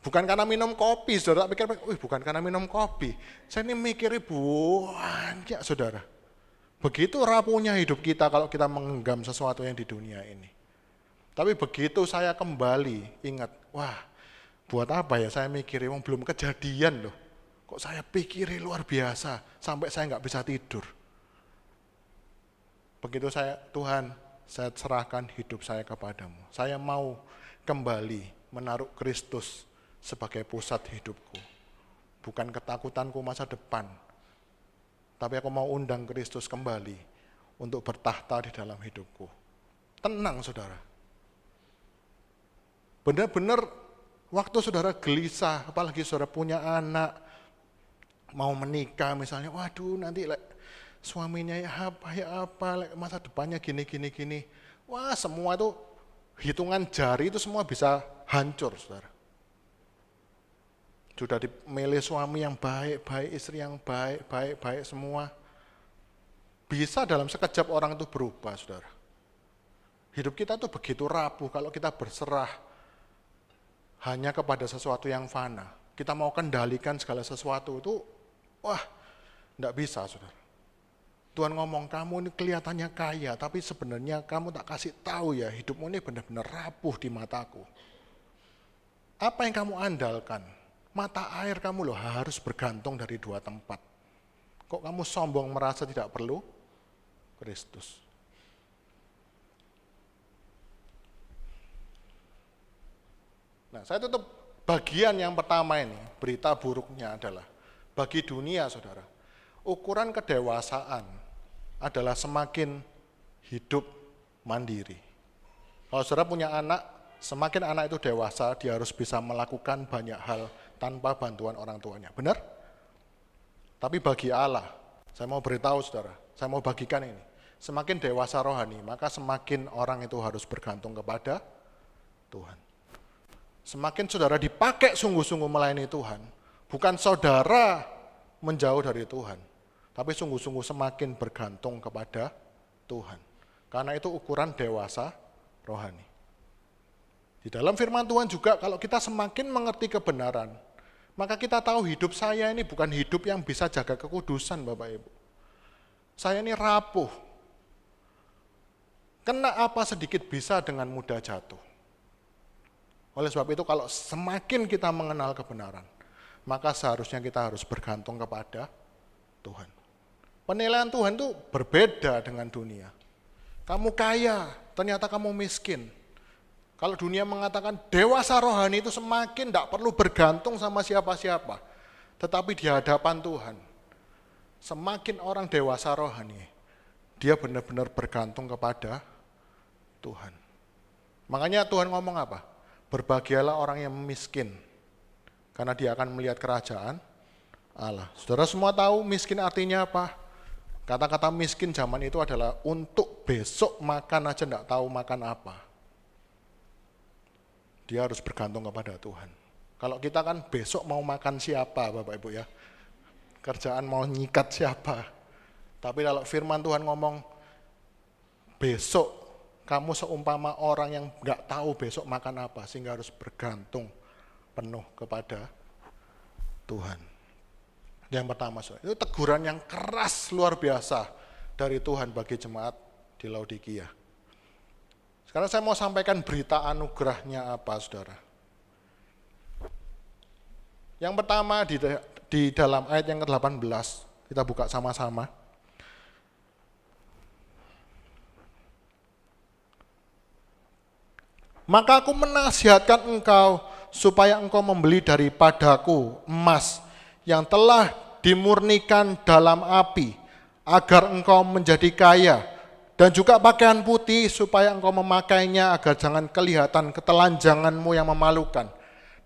Bukan karena minum kopi, saudara pikir, bukan karena minum kopi. Saya ini mikiri banyak saudara. Begitu rapuhnya hidup kita kalau kita menggenggam sesuatu yang di dunia ini. Tapi begitu saya kembali, ingat, buat apa ya saya mikirin, belum kejadian loh. Kok saya pikirin luar biasa, sampai saya nggak bisa tidur. Begitu Tuhan, saya serahkan hidup saya kepadamu. Saya mau kembali menaruh Kristus sebagai pusat hidupku. Bukan ketakutanku masa depan, tapi aku mau undang Kristus kembali untuk bertahta di dalam hidupku. Tenang saudara. Benar-benar waktu saudara gelisah, apalagi saudara punya anak, mau menikah misalnya, waduh nanti suaminya ya apa, masa depannya gini. Wah semua itu, hitungan jari itu semua bisa hancur saudara. Sudah dimilih suami yang baik, istri yang baik semua. Bisa dalam sekejap orang itu berubah saudara. Hidup kita tuh begitu rapuh kalau kita berserah hanya kepada sesuatu yang fana. Kita mau kendalikan segala sesuatu itu, enggak bisa saudara. Tuhan ngomong, kamu ini kelihatannya kaya, tapi sebenarnya kamu tak kasih tahu ya, hidupmu ini benar-benar rapuh di mataku. Apa yang kamu andalkan? Mata air kamu loh harus bergantung dari 2 tempat. Kok kamu sombong merasa tidak perlu Kristus? Nah, saya tutup bagian yang pertama ini, berita buruknya adalah, bagi dunia saudara, ukuran kedewasaan adalah semakin hidup mandiri. Kalau saudara punya anak, semakin anak itu dewasa, dia harus bisa melakukan banyak hal tanpa bantuan orang tuanya. Benar? Tapi bagi Allah, saya mau beritahu saudara, saya mau bagikan ini. Semakin dewasa rohani, maka semakin orang itu harus bergantung kepada Tuhan. Semakin saudara dipakai sungguh-sungguh melayani Tuhan, bukan saudara menjauh dari Tuhan, tapi sungguh-sungguh semakin bergantung kepada Tuhan. Karena itu ukuran dewasa rohani. Di dalam firman Tuhan juga kalau kita semakin mengerti kebenaran, maka kita tahu hidup saya ini bukan hidup yang bisa jaga kekudusan Bapak Ibu. Saya ini rapuh. Kena apa sedikit bisa dengan mudah jatuh. Oleh sebab itu kalau semakin kita mengenal kebenaran, maka seharusnya kita harus bergantung kepada Tuhan. Penilaian Tuhan itu berbeda dengan dunia. Kamu kaya, ternyata kamu miskin. Kalau dunia mengatakan dewasa rohani itu semakin tidak perlu bergantung sama siapa-siapa. Tetapi di hadapan Tuhan, semakin orang dewasa rohani, dia benar-benar bergantung kepada Tuhan. Makanya Tuhan ngomong apa? Berbahagialah orang yang miskin, karena dia akan melihat kerajaan Allah. Saudara semua tahu miskin artinya apa? Kata-kata miskin zaman itu adalah untuk besok makan aja enggak tahu makan apa. Dia harus bergantung kepada Tuhan. Kalau kita kan besok mau makan siapa Bapak Ibu ya. Kerjaan mau nyikat siapa. Tapi kalau firman Tuhan ngomong besok kamu seumpama orang yang enggak tahu besok makan apa, sehingga harus bergantung penuh kepada Tuhan. Yang pertama, itu teguran yang keras luar biasa dari Tuhan bagi jemaat di Laodikia. Sekarang saya mau sampaikan berita anugerahnya apa, saudara. Yang pertama di dalam ayat yang ke-18, kita buka sama-sama. Maka aku menasihatkan engkau supaya engkau membeli daripadaku emas yang telah dimurnikan dalam api, agar engkau menjadi kaya, dan juga pakaian putih supaya engkau memakainya agar jangan kelihatan ketelanjanganmu yang memalukan,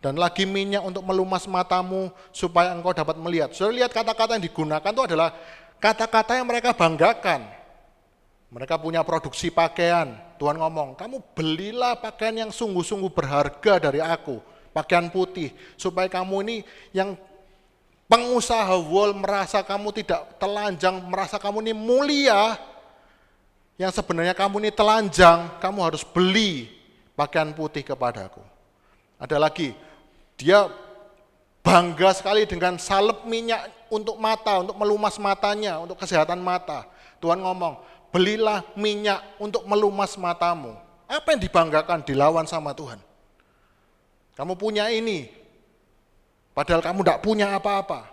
dan lagi minyak untuk melumas matamu supaya engkau dapat melihat. Saudara lihat kata-kata yang digunakan itu adalah kata-kata yang mereka banggakan. Mereka punya produksi pakaian. Tuhan ngomong, kamu belilah pakaian yang sungguh-sungguh berharga dari aku, pakaian putih, supaya kamu ini yang pengusaha wol merasa kamu tidak telanjang, merasa kamu ini mulia, yang sebenarnya kamu ini telanjang, kamu harus beli pakaian putih kepadaku. Ada lagi, dia bangga sekali dengan salep minyak untuk mata, untuk melumas matanya, untuk kesehatan mata. Tuhan ngomong, belilah minyak untuk melumas matamu. Apa yang dibanggakan, dilawan sama Tuhan? Kamu punya ini, padahal kamu tidak punya apa-apa.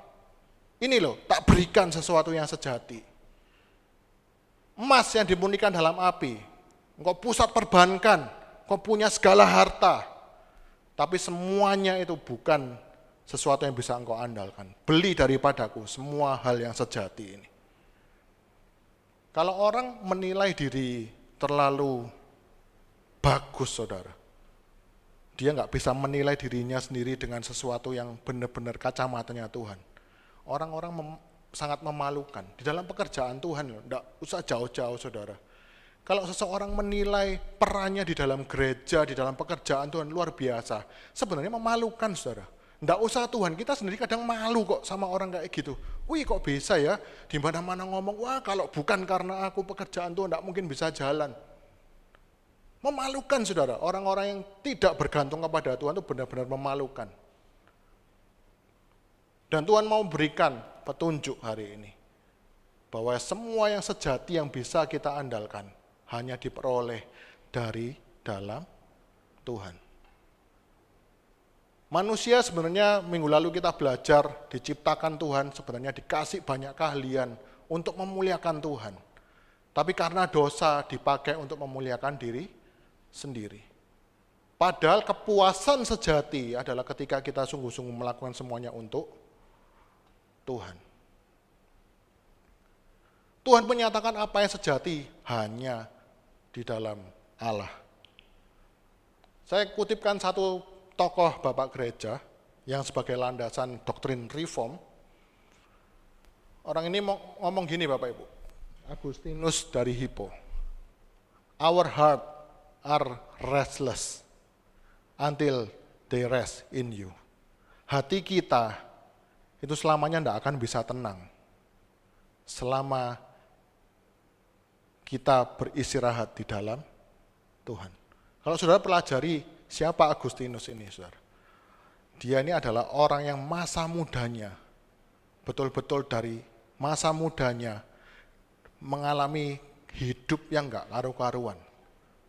Ini loh, tak berikan sesuatu yang sejati. Emas yang dimurnikan dalam api, engkau pusat perbankan, engkau punya segala harta, tapi semuanya itu bukan sesuatu yang bisa engkau andalkan. Beli daripadaku semua hal yang sejati ini. Kalau orang menilai diri terlalu bagus, saudara, dia nggak bisa menilai dirinya sendiri dengan sesuatu yang benar-benar kacamatanya Tuhan. Orang-orang sangat memalukan. Di dalam pekerjaan Tuhan, nggak usah jauh-jauh, saudara. Kalau seseorang menilai perannya di dalam gereja, di dalam pekerjaan Tuhan luar biasa, sebenarnya memalukan, saudara. Nggak usah Tuhan, kita sendiri kadang malu kok sama orang kayak gitu. Wih kok bisa ya, di mana-mana ngomong, wah kalau bukan karena aku pekerjaan Tuhan nggak mungkin bisa jalan. Memalukan, saudara. Orang-orang yang tidak bergantung kepada Tuhan itu benar-benar memalukan. Dan Tuhan mau berikan petunjuk hari ini, bahwa semua yang sejati yang bisa kita andalkan hanya diperoleh dari dalam Tuhan. Manusia sebenarnya minggu lalu kita belajar diciptakan Tuhan, sebenarnya dikasih banyak keahlian untuk memuliakan Tuhan. Tapi karena dosa dipakai untuk memuliakan diri sendiri. Padahal kepuasan sejati adalah ketika kita sungguh-sungguh melakukan semuanya untuk Tuhan. Tuhan menyatakan apa yang sejati hanya di dalam Allah. Saya kutipkan satu tokoh Bapak Gereja yang sebagai landasan doktrin reform. Orang ini ngomong gini Bapak Ibu, Agustinus dari Hippo. Our heart are restless until they rest in you. Hati kita itu selamanya tidak akan bisa tenang selama kita beristirahat di dalam Tuhan. Kalau saudara pelajari siapa Agustinus ini, saudara. Dia ini adalah orang yang masa mudanya, betul-betul dari masa mudanya, mengalami hidup yang enggak karu-karuan.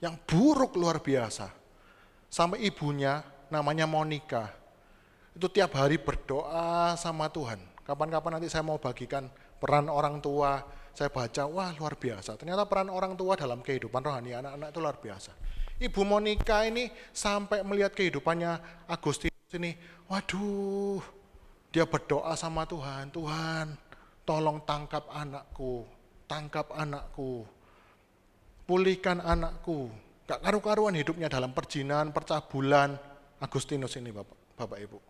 Yang buruk luar biasa. Sampai ibunya namanya Monica, itu tiap hari berdoa sama Tuhan. Kapan-kapan nanti saya mau bagikan peran orang tua, saya baca, wah luar biasa. Ternyata peran orang tua dalam kehidupan rohani anak-anak itu luar biasa. Ibu Monica ini sampai melihat kehidupannya Agustinus ini, waduh, dia berdoa sama Tuhan, Tuhan tolong tangkap anakku, pulihkan anakku. Gak karu-karuan hidupnya dalam perjinahan, percabulan. Agustinus ini Bapak Ibu.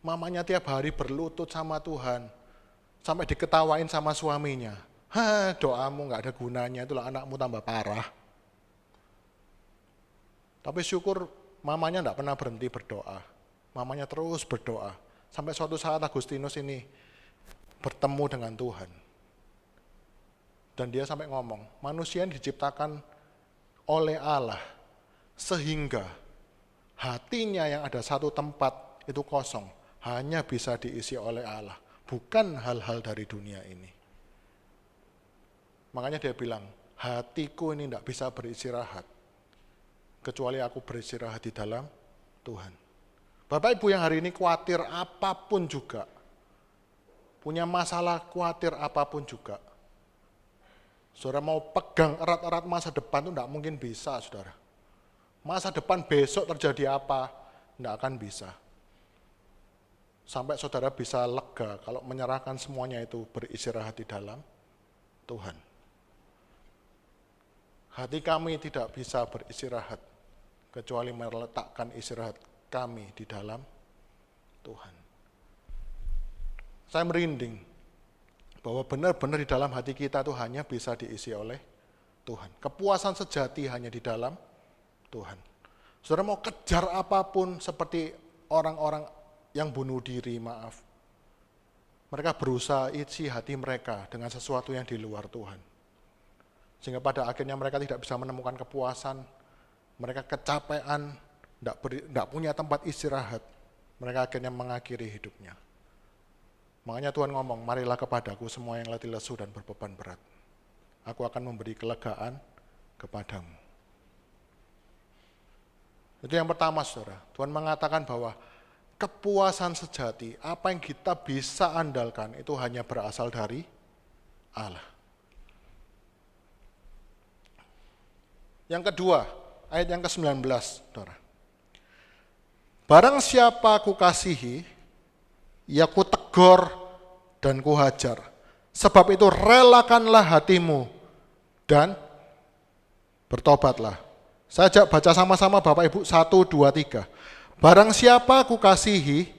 Mamanya tiap hari berlutut sama Tuhan, sampai diketawain sama suaminya. Doamu gak ada gunanya, itulah anakmu tambah parah. Tapi syukur mamanya gak pernah berhenti berdoa. Mamanya terus berdoa. Sampai suatu saat Agustinus ini bertemu dengan Tuhan. Dan dia sampai ngomong, manusia yang diciptakan oleh Allah, sehingga hatinya yang ada satu tempat itu kosong, hanya bisa diisi oleh Allah, bukan hal-hal dari dunia ini. Makanya dia bilang, hatiku ini tidak bisa beristirahat, kecuali aku beristirahat di dalam Tuhan. Bapak Ibu yang hari ini khawatir apapun juga, punya masalah khawatir apapun juga, saudara mau pegang erat-erat masa depan itu tidak mungkin bisa, saudara. Masa depan besok terjadi apa, tidak akan bisa. Sampai saudara bisa lega kalau menyerahkan semuanya itu beristirahat di dalam Tuhan. Hati kami tidak bisa beristirahat, kecuali meletakkan istirahat kami di dalam Tuhan. Saya merinding bahwa benar-benar di dalam hati kita itu hanya bisa diisi oleh Tuhan. Kepuasan sejati hanya di dalam Tuhan. Saudara mau kejar apapun seperti orang-orang yang bunuh diri, maaf. Mereka berusaha isi hati mereka dengan sesuatu yang di luar Tuhan. Sehingga pada akhirnya mereka tidak bisa menemukan kepuasan, mereka kecapean, tidak punya tempat istirahat, mereka akhirnya mengakhiri hidupnya. Makanya Tuhan ngomong, marilah kepadaku semua yang letih lesu dan berbeban berat. Aku akan memberi kelegaan kepadamu. Itu yang pertama, saudara. Tuhan mengatakan bahwa kepuasan sejati, apa yang kita bisa andalkan, itu hanya berasal dari Allah. Yang kedua, ayat yang ke-19, saudara. Barang siapa ku kasihi, ya ku tegur dan ku hajar. Sebab itu relakanlah hatimu dan bertobatlah. Saya ajak baca sama-sama Bapak Ibu 1, 2, 3. Barang siapa ku kasihi,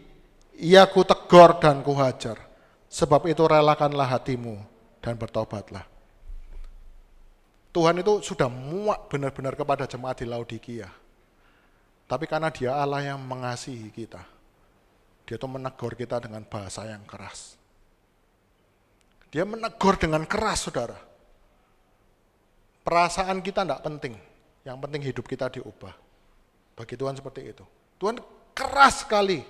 ia ku tegur dan ku hajar. Sebab itu relakanlah hatimu dan bertobatlah. Tuhan itu sudah muak benar-benar kepada jemaat di Laodikia. Tapi karena dia Allah yang mengasihi kita, dia itu menegur kita dengan bahasa yang keras. Dia menegur dengan keras, saudara. Perasaan kita tidak penting. Yang penting hidup kita diubah. Bagi Tuhan seperti itu. Tuhan keras sekali.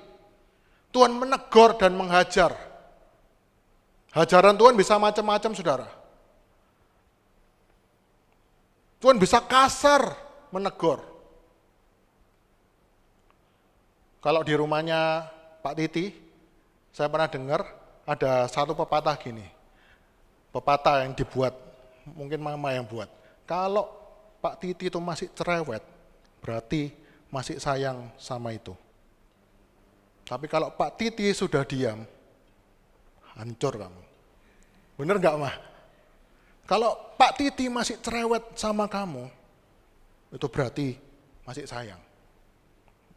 Tuhan menegur dan menghajar. Hajaran Tuhan bisa macam-macam, saudara. Tuhan bisa kasar menegur. Kalau di rumahnya Pak Titi, saya pernah dengar ada satu pepatah gini. Pepatah yang dibuat, mungkin mama yang buat. Kalau Pak Titi itu masih cerewet, berarti masih sayang sama itu. Tapi kalau Pak Titi sudah diam, hancur kamu. Bener nggak, Mah? Kalau Pak Titi masih cerewet sama kamu, itu berarti masih sayang.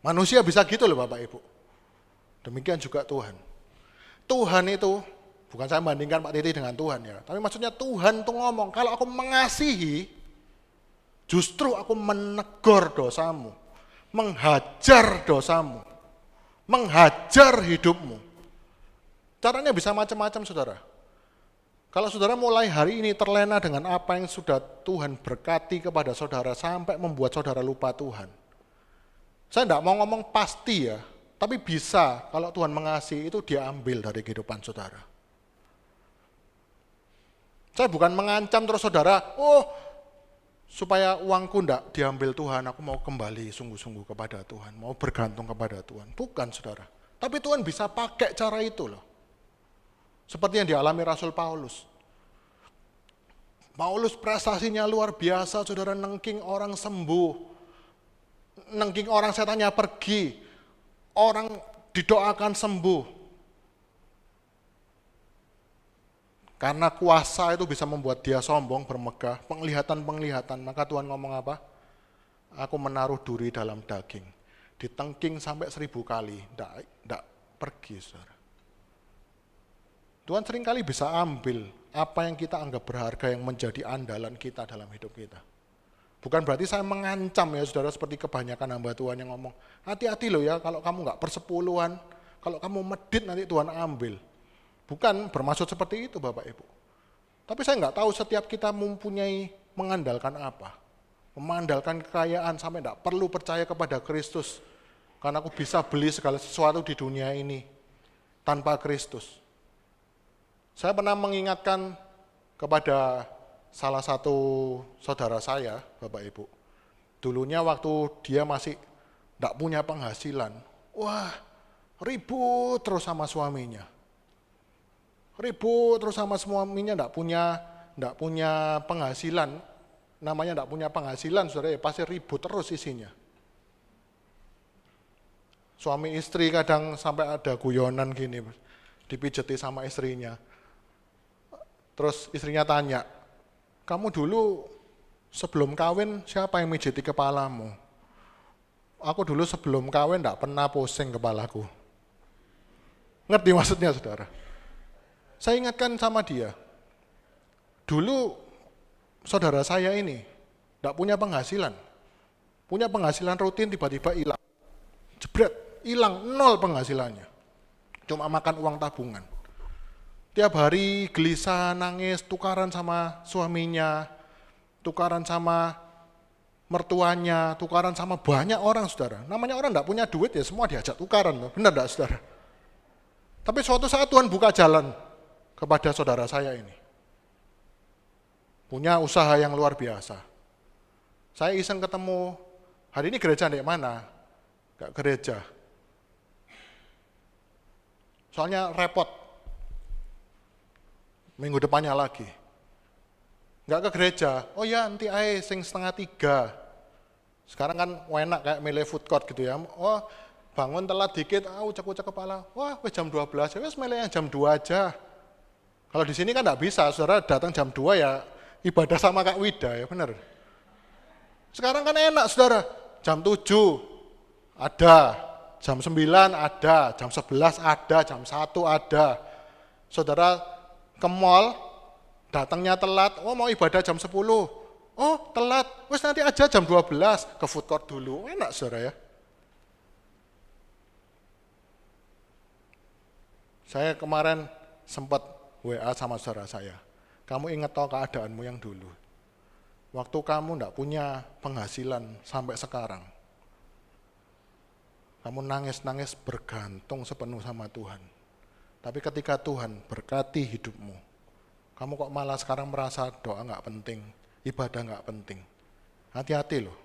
Manusia bisa gitu loh Bapak Ibu. Demikian juga Tuhan. Tuhan itu, bukan saya membandingkan Pak Titi dengan Tuhan ya, tapi maksudnya Tuhan tuh ngomong, kalau aku mengasihi, justru aku menegur dosamu, menghajar dosamu, menghajar hidupmu. Caranya bisa macam-macam, saudara. Kalau saudara mulai hari ini terlena dengan apa yang sudah Tuhan berkati kepada saudara sampai membuat saudara lupa Tuhan. Saya tidak mau ngomong pasti ya, tapi bisa kalau Tuhan mengasihi itu diambil dari kehidupan saudara. Saya bukan mengancam terus saudara, supaya uangku tidak diambil Tuhan, aku mau kembali sungguh-sungguh kepada Tuhan, mau bergantung kepada Tuhan. Bukan, saudara. Tapi Tuhan bisa pakai cara itu loh. Seperti yang dialami Rasul Paulus. Paulus prestasinya luar biasa, saudara, nengking orang sembuh. Nengking orang setannya pergi. Orang didoakan sembuh. Karena kuasa itu bisa membuat dia sombong, bermegah, penglihatan-penglihatan. Maka Tuhan ngomong apa? Aku menaruh duri dalam daging. Ditengking sampai 1000 kali, tidak pergi, saudara. Tuhan seringkali bisa ambil apa yang kita anggap berharga yang menjadi andalan kita dalam hidup kita. Bukan berarti saya mengancam ya saudara, seperti kebanyakan hamba Tuhan yang ngomong, hati-hati loh ya kalau kamu nggak persepuluhan, kalau kamu medit nanti Tuhan ambil. Bukan bermaksud seperti itu Bapak Ibu. Tapi saya nggak tahu setiap kita mempunyai mengandalkan apa. Mengandalkan kekayaan sampai nggak perlu percaya kepada Kristus. Karena aku bisa beli segala sesuatu di dunia ini tanpa Kristus. Saya pernah mengingatkan kepada salah satu saudara saya, Bapak Ibu. Dulunya waktu dia masih tidak punya penghasilan, ribut terus sama suaminya. Ribut terus sama suaminya, tidak punya penghasilan. Namanya tidak punya penghasilan, saudara, ya pasti ribut terus isinya. Suami istri kadang sampai ada guyonan gini, dipijeti sama istrinya. Terus istrinya tanya, kamu dulu sebelum kawin siapa yang mijiti kepalamu? Aku dulu sebelum kawin tidak pernah pusing kepalaku. Ngerti maksudnya saudara? Saya ingatkan sama dia, dulu saudara saya ini tidak punya penghasilan. Punya penghasilan rutin tiba-tiba hilang. Jebret, hilang, 0 penghasilannya. Cuma makan uang tabungan. Tiap hari gelisah, nangis, tukaran sama suaminya, tukaran sama mertuanya, tukaran sama banyak orang, saudara. Namanya orang tidak punya duit ya semua diajak tukaran, benar tidak, saudara? Tapi suatu saat Tuhan buka jalan kepada saudara saya ini. Punya usaha yang luar biasa. Saya iseng ketemu, hari ini gereja di mana? Gak gereja. Soalnya repot. Minggu depannya lagi. Enggak ke gereja. Oh ya, nanti ae sing 2:30. Sekarang kan enak kayak milih food court gitu ya. Oh, bangun telat dikit, ucek-ucek kepala. Wah, jam 12. Ya wis milih yang jam 2 aja. Kalau di sini kan enggak bisa, saudara datang jam 2 ya ibadah sama Kak Wida ya, benar. Sekarang kan enak, saudara. Jam 7 ada, jam 9 ada, jam 11 ada, jam 1 ada. Saudara ke mall, datangnya telat, mau ibadah jam 10, telat, wes nanti aja jam 12, ke food court dulu, enak saudara ya. Saya kemarin sempat WA sama saudara saya, kamu ingat toh keadaanmu yang dulu, waktu kamu enggak punya penghasilan sampai sekarang, kamu nangis-nangis bergantung sepenuh sama Tuhan. Tapi ketika Tuhan berkati hidupmu, kamu kok malah sekarang merasa doa nggak penting, ibadah nggak penting. Hati-hati loh.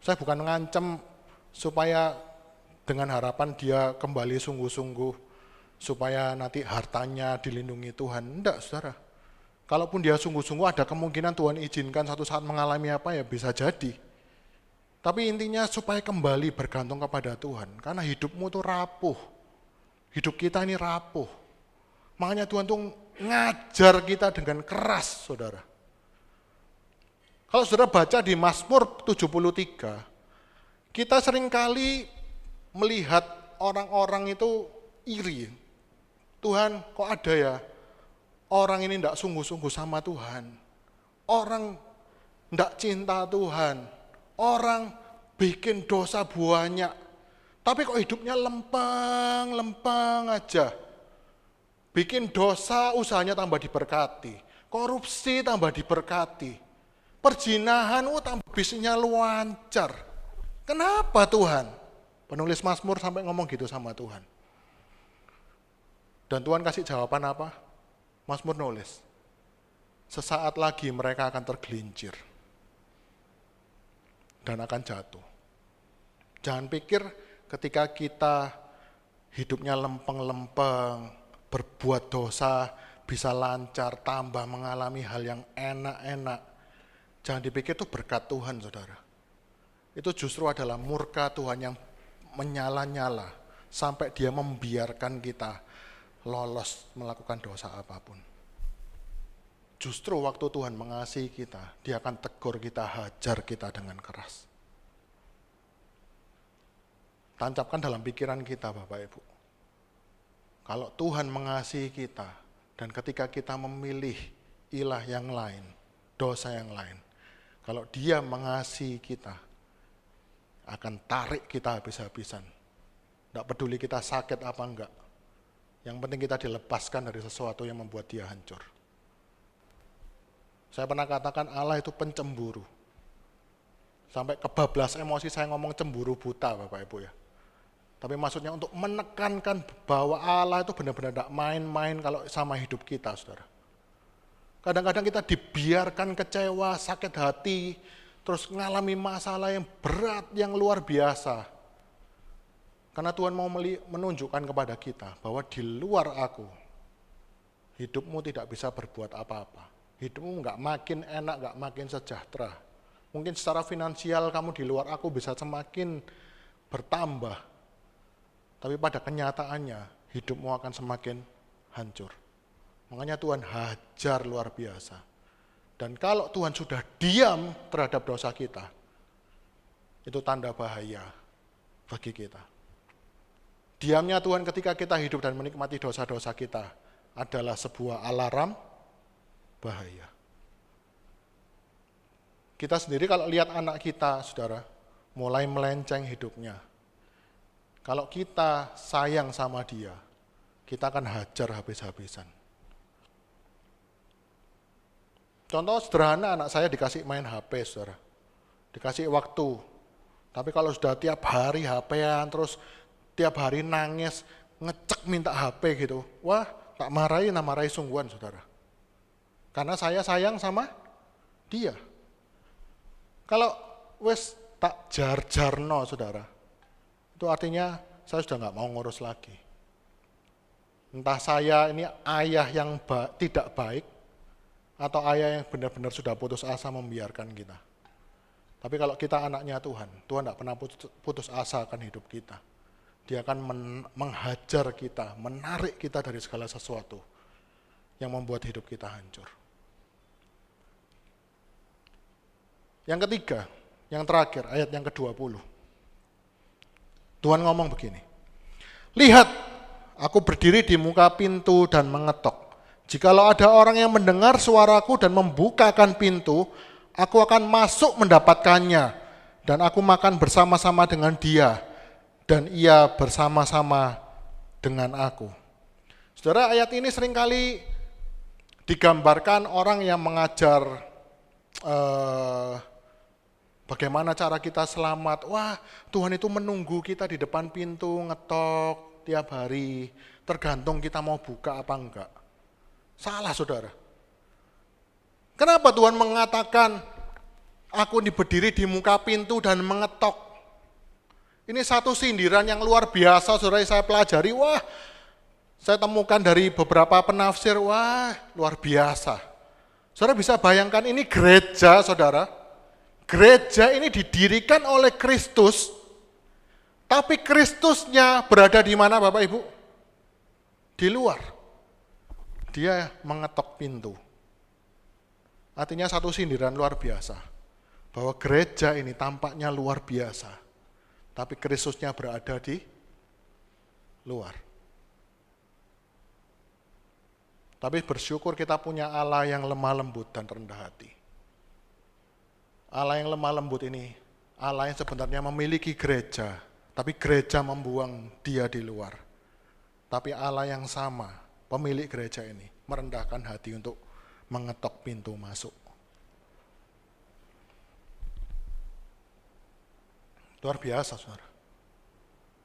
Saya bukan mengancam supaya dengan harapan dia kembali sungguh-sungguh, supaya nanti hartanya dilindungi Tuhan. Enggak, saudara. Kalaupun dia sungguh-sungguh ada kemungkinan Tuhan izinkan satu saat mengalami apa ya bisa jadi. Tapi intinya supaya kembali bergantung kepada Tuhan. Karena hidupmu tuh rapuh. Hidup kita ini rapuh. Makanya Tuhan tuh ngajar kita dengan keras, saudara. Kalau saudara baca di Mazmur 73, kita seringkali melihat orang-orang itu iri. Tuhan, kok ada ya orang ini tidak sungguh-sungguh sama Tuhan. Orang tidak cinta Tuhan. Orang bikin dosa banyak, tapi kok hidupnya lempeng aja. Bikin dosa, usahanya tambah diberkati. Korupsi tambah diberkati. Perzinahan, tambah bisnisnya lancar. Kenapa Tuhan? Penulis Mazmur sampai ngomong gitu sama Tuhan. Dan Tuhan kasih jawaban apa? Mazmur nulis, sesaat lagi mereka akan tergelincir dan akan jatuh. Jangan pikir ketika kita hidupnya lempeng-lempeng, berbuat dosa, bisa lancar, tambah mengalami hal yang enak-enak. Jangan dipikir itu berkat Tuhan, saudara. Itu justru adalah murka Tuhan yang menyala-nyala sampai dia membiarkan kita lolos melakukan dosa apapun. Justru waktu Tuhan mengasihi kita, dia akan tegur kita, hajar kita dengan keras. Tancapkan dalam pikiran kita, Bapak Ibu. Kalau Tuhan mengasihi kita, dan ketika kita memilih ilah yang lain, dosa yang lain, kalau dia mengasihi kita, akan tarik kita habis-habisan. Tidak peduli kita sakit apa enggak. Yang penting kita dilepaskan dari sesuatu yang membuat dia hancur. Saya pernah katakan Allah itu pencemburu. Sampai kebablas emosi saya ngomong cemburu buta, Bapak Ibu ya. Tapi maksudnya untuk menekankan bahwa Allah itu benar-benar tidak main-main kalau sama hidup kita, saudara. Kadang-kadang kita dibiarkan kecewa, sakit hati, terus mengalami masalah yang berat, yang luar biasa. Karena Tuhan mau menunjukkan kepada kita bahwa di luar aku, hidupmu tidak bisa berbuat apa-apa. Hidupmu nggak makin enak, nggak makin sejahtera. Mungkin secara finansial kamu di luar aku bisa semakin bertambah. Tapi pada kenyataannya, hidupmu akan semakin hancur. Makanya Tuhan hajar luar biasa. Dan kalau Tuhan sudah diam terhadap dosa kita, itu tanda bahaya bagi kita. Diamnya Tuhan ketika kita hidup dan menikmati dosa-dosa kita adalah sebuah alarm bahaya. Kita sendiri kalau lihat anak kita, saudara, mulai melenceng hidupnya. Kalau kita sayang sama dia, kita akan hajar habis-habisan. Contoh sederhana, anak saya dikasih main HP, saudara. Dikasih waktu. Tapi kalau sudah tiap hari HP-an, terus tiap hari nangis, ngecek minta HP gitu. Wah, tak marahi sungguhan, saudara. Karena saya sayang sama dia. Kalau wes tak jar-jarno, saudara, itu artinya saya sudah nggak mau ngurus lagi. Entah saya ini ayah yang tidak baik, atau ayah yang benar-benar sudah putus asa membiarkan kita. Tapi kalau kita anaknya Tuhan, Tuhan tidak pernah putus asa akan hidup kita. Dia akan menghajar kita, menarik kita dari segala sesuatu yang membuat hidup kita hancur. Yang ketiga, yang terakhir, ayat yang ke-20. Tuhan ngomong begini, lihat, aku berdiri di muka pintu dan mengetok. Jikalau ada orang yang mendengar suaraku dan membukakan pintu, aku akan masuk mendapatkannya, dan aku makan bersama-sama dengan dia, dan ia bersama-sama dengan aku. Saudara, ayat ini seringkali digambarkan orang yang mengajar bagaimana cara kita selamat. Wah, Tuhan itu menunggu kita di depan pintu, ngetok tiap hari, tergantung kita mau buka apa enggak. Salah, saudara. Kenapa Tuhan mengatakan, aku berdiri di muka pintu dan mengetok? Ini satu sindiran yang luar biasa, saudara, saya pelajari. Wah, saya temukan dari beberapa penafsir, wah, luar biasa. Saudara bisa bayangkan ini gereja, saudara. Gereja ini didirikan oleh Kristus, tapi Kristusnya berada di mana, Bapak Ibu? Di luar. Dia mengetok pintu. Artinya satu sindiran luar biasa. Bahwa gereja ini tampaknya luar biasa, tapi Kristusnya berada di luar. Tapi bersyukur kita punya Allah yang lemah lembut dan rendah hati. Allah yang lemah lembut ini Allah yang sebenarnya memiliki gereja, tapi gereja membuang dia di luar. Tapi Allah yang sama, pemilik gereja ini, merendahkan hati untuk mengetok pintu masuk. Luar biasa, saudara.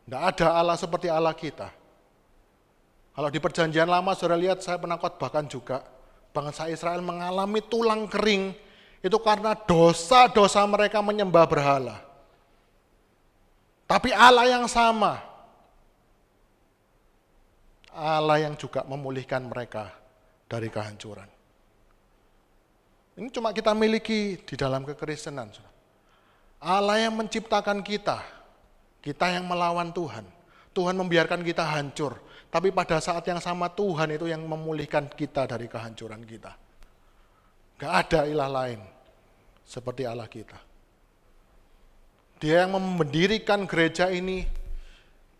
Tidak ada Allah seperti Allah kita. Kalau di perjanjian lama, saudara lihat, saya pernah khotbahkan juga, bangsa Israel mengalami tulang kering, itu karena dosa-dosa mereka menyembah berhala. Tapi Allah yang sama, Allah yang juga memulihkan mereka dari kehancuran. Ini cuma kita miliki di dalam kekristenan. Allah yang menciptakan kita, kita yang melawan Tuhan. Tuhan membiarkan kita hancur, tapi pada saat yang sama Tuhan itu yang memulihkan kita dari kehancuran kita. Gak ada ilah lain seperti Allah kita. Dia yang mendirikan gereja ini,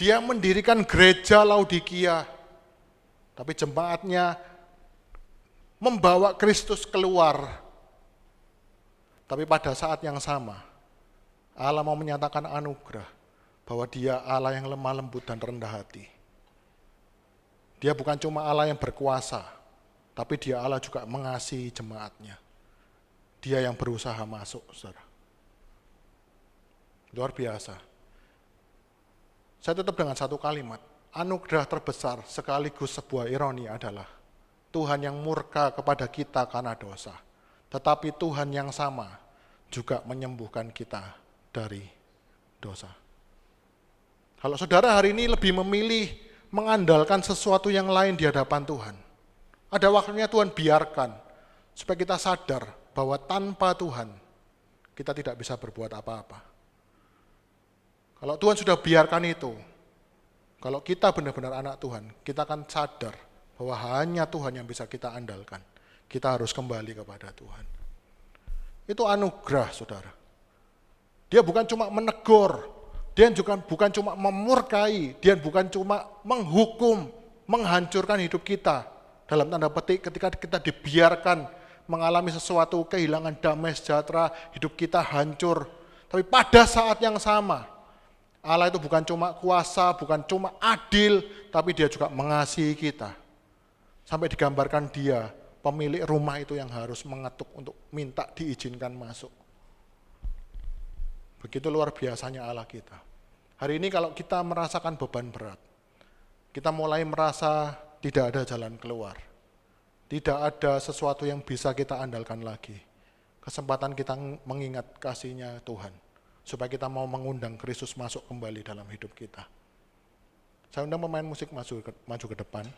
dia mendirikan gereja Laodikia, tapi jemaatnya membawa Kristus keluar. Tapi pada saat yang sama, Allah mau menyatakan anugerah bahwa dia Allah yang lemah lembut dan rendah hati. Dia bukan cuma Allah yang berkuasa, tapi dia Allah juga mengasihi jemaatnya. Dia yang berusaha masuk, saudara. Luar biasa. Saya tutup dengan satu kalimat. Anugerah terbesar sekaligus sebuah ironi adalah Tuhan yang murka kepada kita karena dosa. Tetapi Tuhan yang sama juga menyembuhkan kita dari dosa. Kalau saudara hari ini lebih memilih mengandalkan sesuatu yang lain di hadapan Tuhan, ada waktunya Tuhan biarkan supaya kita sadar bahwa tanpa Tuhan kita tidak bisa berbuat apa-apa. Kalau Tuhan sudah biarkan itu, kalau kita benar-benar anak Tuhan, kita akan sadar bahwa hanya Tuhan yang bisa kita andalkan. Kita harus kembali kepada Tuhan. Itu anugerah, saudara. Dia bukan cuma menegur, dia juga bukan cuma memurkai, dia bukan cuma menghukum, menghancurkan hidup kita. Dalam tanda petik ketika kita dibiarkan mengalami sesuatu, kehilangan damai sejahtera, hidup kita hancur. Tapi pada saat yang sama, Allah itu bukan cuma kuasa, bukan cuma adil, tapi dia juga mengasihi kita. Sampai digambarkan dia, pemilik rumah itu yang harus mengetuk untuk minta diizinkan masuk. Begitu luar biasanya Allah kita. Hari ini kalau kita merasakan beban berat, kita mulai merasa tidak ada jalan keluar. Tidak ada sesuatu yang bisa kita andalkan lagi. Kesempatan kita mengingat kasih-Nya Tuhan, supaya kita mau mengundang Kristus masuk kembali dalam hidup kita. Saya undang pemain musik maju ke depan.